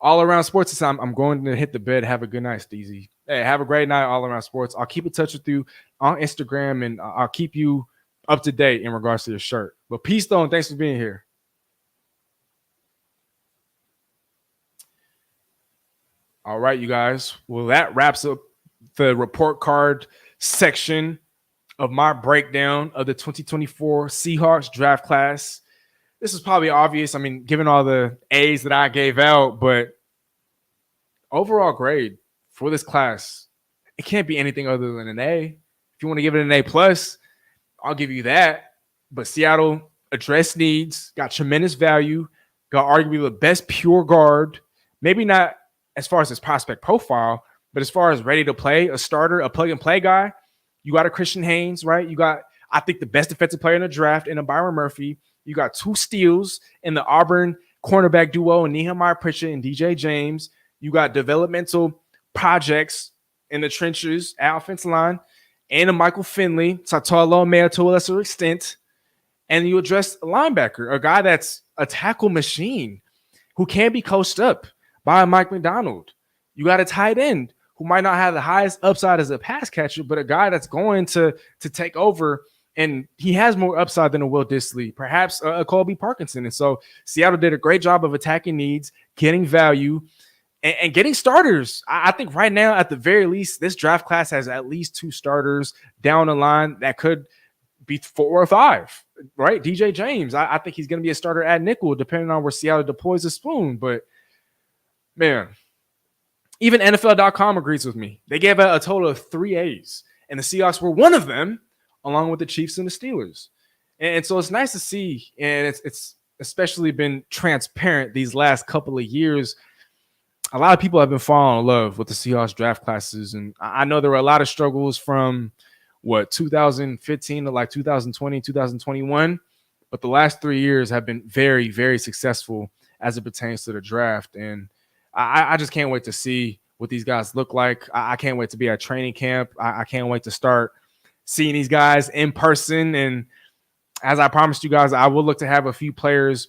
All Around Sports, I'm going to hit the bed. Have a good night, Steezy. Hey, have a great night, All Around Sports. I'll keep in touch with you on Instagram, and I'll keep you up to date in regards to your shirt. But peace, though, and thanks for being here. All right, you guys. Well, that wraps up the report card section of my breakdown of the 2024 Seahawks draft class. This is probably obvious. I mean, given all the A's that I gave out, but overall grade for this class, it can't be anything other than an A. If you want to give it an A+, I'll give you that. But Seattle addressed needs, got tremendous value, got arguably the best pure guard. Maybe not as far as his prospect profile, but as far as ready to play, a starter, a plug-and-play guy. You got a Christian Haynes, right? You got, I think, the best defensive player in the draft in a Byron Murphy. You got 2 steals in the Auburn cornerback duo and Nehemiah Pritchett and DJ James. You got developmental projects in the trenches at offensive line and a Michael Findlay, Sataoa Laumea to a lesser extent. And you address a linebacker, a guy that's a tackle machine who can be coached up by Mike MacDonald. You got a tight end who might not have the highest upside as a pass catcher, but a guy that's going to take over, and he has more upside than a Will Dissly, perhaps a Colby Parkinson. And so Seattle did a great job of attacking needs, getting value, and getting starters. I think right now, at the very least, this draft class has at least 2 starters down the line that could be 4 or 5, right? DJ James, I think he's going to be a starter at nickel, depending on where Seattle deploys the spoon. But, man, even NFL.com agrees with me. They gave out a total of 3 A's, and the Seahawks were one of them, along with the Chiefs and the Steelers. And so it's nice to see, and it's especially been transparent these last couple of years. A lot of people have been falling in love with the Seahawks draft classes, and I know there were a lot of struggles from 2015 to like 2020, 2021, but the last 3 years have been very, very successful as it pertains to the draft. And I just can't wait to see what these guys look like. I can't wait to be at training camp. I can't wait to start seeing these guys in person. And as I promised you guys, I will look to have a few players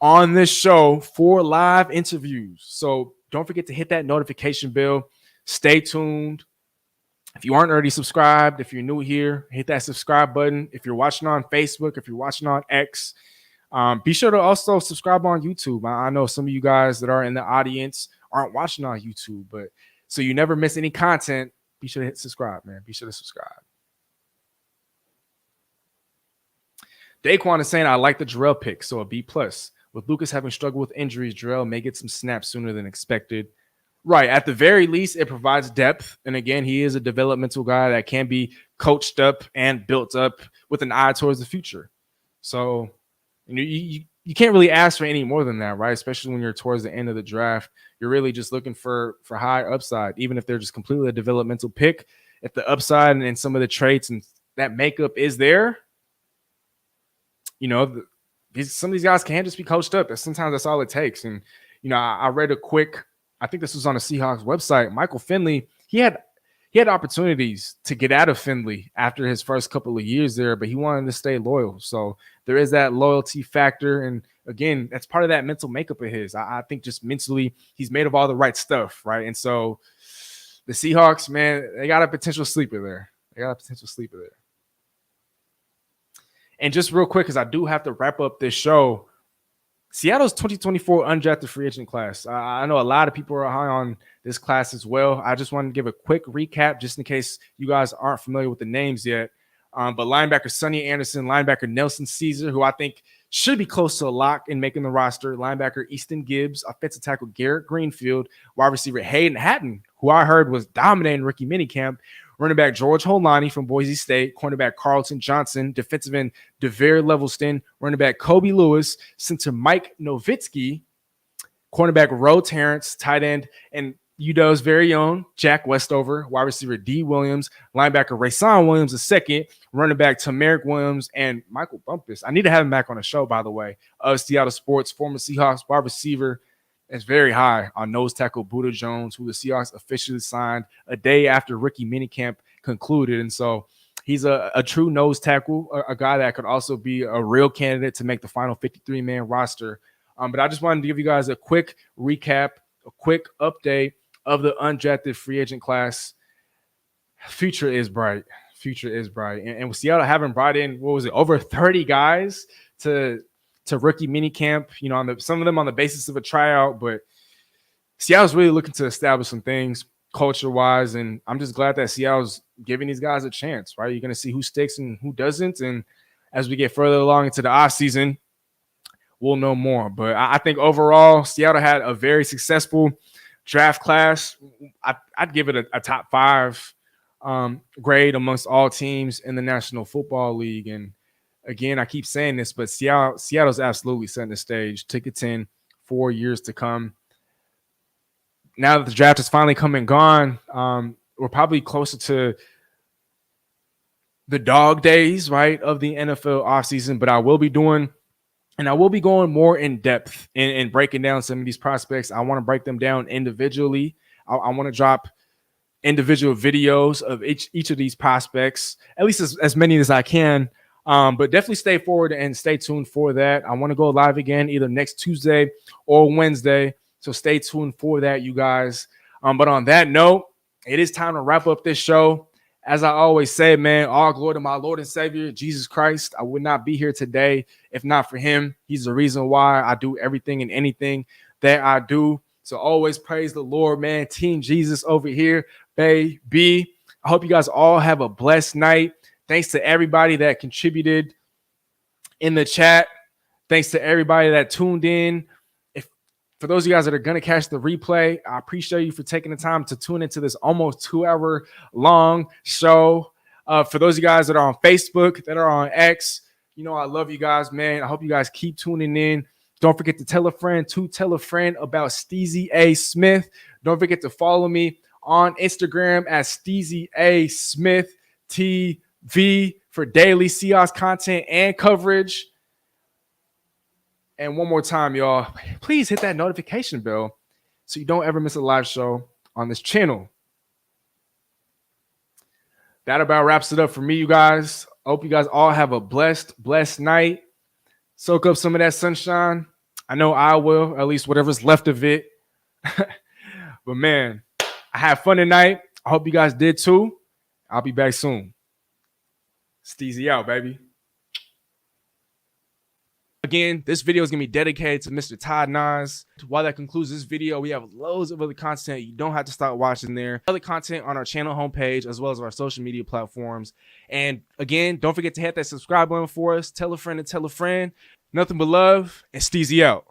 on this show for live interviews. So don't forget to hit that notification bell. Stay tuned. If you aren't already subscribed, if you're new here, hit that subscribe button. If you're watching on Facebook, if you're watching on X, be sure to also subscribe on YouTube. I know some of you guys that are in the audience aren't watching on YouTube, but so you never miss any content, be sure to hit subscribe, man. Be sure to subscribe. Daquan is saying, I like the Jerrell pick, so a B+. With Lucas having struggled with injuries, Jerrell may get some snaps sooner than expected. Right. At the very least, it provides depth. And again, he is a developmental guy that can be coached up and built up with an eye towards the future. So you can't really ask for any more than that, right? Especially when you're towards the end of the draft. You're really just looking for high upside, even if they're just completely a developmental pick. If the upside and some of the traits and that makeup is there, you know, some of these guys can just be coached up. Sometimes that's all it takes. And, you know, I read a quick, I think this was on the Seahawks website. Michael Findlay, he had opportunities to get out of Findlay after his first couple of years there, but he wanted to stay loyal. So there is that loyalty factor. And again, that's part of that mental makeup of his. I think just mentally, he's made of all the right stuff, right? And so the Seahawks, man, they got a potential sleeper there. And just real quick, because I do have to wrap up this show, Seattle's 2024 undrafted free agent class. I know a lot of people are high on this class as well. I just wanted to give a quick recap just in case you guys aren't familiar with the names yet. But linebacker Sonny Anderson, linebacker Nelson Caesar, who I think should be close to a lock in making the roster, linebacker Easton Gibbs, offensive tackle Garrett Greenfield, wide receiver Hayden Hatton, who I heard was dominating rookie minicamp, running back George Holani from Boise State, cornerback Carlton Johnson, defensive end DeVere Levelston, running back Kobe Lewis, center Mike Nowitzki, cornerback Roe Terrence, tight end, and UW's very own Jack Westover, wide receiver D. Williams, linebacker Rayson Williams II, running back Tamarick Williams, and Michael Bumpus. I need to have him back on the show, by the way, of Seattle Sports, former Seahawks wide receiver. Is very high on nose tackle Buda Jones, who the Seahawks officially signed a day after rookie minicamp concluded. And so he's a true nose tackle, a guy that could also be a real candidate to make the final 53-man roster. But I just wanted to give you guys a quick recap, a quick update of the undrafted free agent class. Future is bright. And with Seattle having brought in, over 30 guys to rookie minicamp, you know, some of them on the basis of a tryout, but Seattle's really looking to establish some things culture-wise, and I'm just glad that Seattle's giving these guys a chance, right? You're going to see who sticks and who doesn't, and as we get further along into the offseason, we'll know more. But I think overall, Seattle had a very successful draft class. I'd give it a top 5 grade amongst all teams in the National Football League, and again, I keep saying this, but Seattle's absolutely setting the stage to contend for years to come. Now that the draft has finally come and gone, we're probably closer to the dog days, right, of the NFL offseason. But I will be going more in depth in breaking down some of these prospects. I want to break them down individually. I want to drop individual videos of each of these prospects, at least as many as I can. But definitely stay forward and stay tuned for that. I want to go live again either next Tuesday or Wednesday. So stay tuned for that, you guys. But on that note, it is time to wrap up this show. As I always say, man, all glory to my Lord and Savior, Jesus Christ. I would not be here today if not for him. He's the reason why I do everything and anything that I do. So always praise the Lord, man. Team Jesus over here, baby. I hope you guys all have a blessed night. Thanks to everybody that contributed in the chat. Thanks to everybody that tuned in. For those of you guys that are going to catch the replay, I appreciate you for taking the time to tune into this almost 2-hour long show. For those of you guys that are on Facebook, that are on X, you know I love you guys, man. I hope you guys keep tuning in. Don't forget to tell a friend about Steezy A. Smith. Don't forget to follow me on Instagram at Steezy A. Smith TV for daily Seahawks content and coverage. And one more time, y'all, please hit that notification bell so you don't ever miss a live show on this channel. That about wraps it up for me, you guys. I hope you guys all have a blessed night. Soak up some of that sunshine. I know I will, at least whatever's left of it. But man, I had fun tonight. I hope you guys did too. I'll be back soon. Steezy out, baby. Again, this video is going to be dedicated to Mr. Todd Nas. While that concludes this video, we have loads of other content. You don't have to stop watching there. Other content on our channel homepage, as well as our social media platforms. And again, don't forget to hit that subscribe button for us. Tell a friend and tell a friend. Nothing but love, and Steezy out.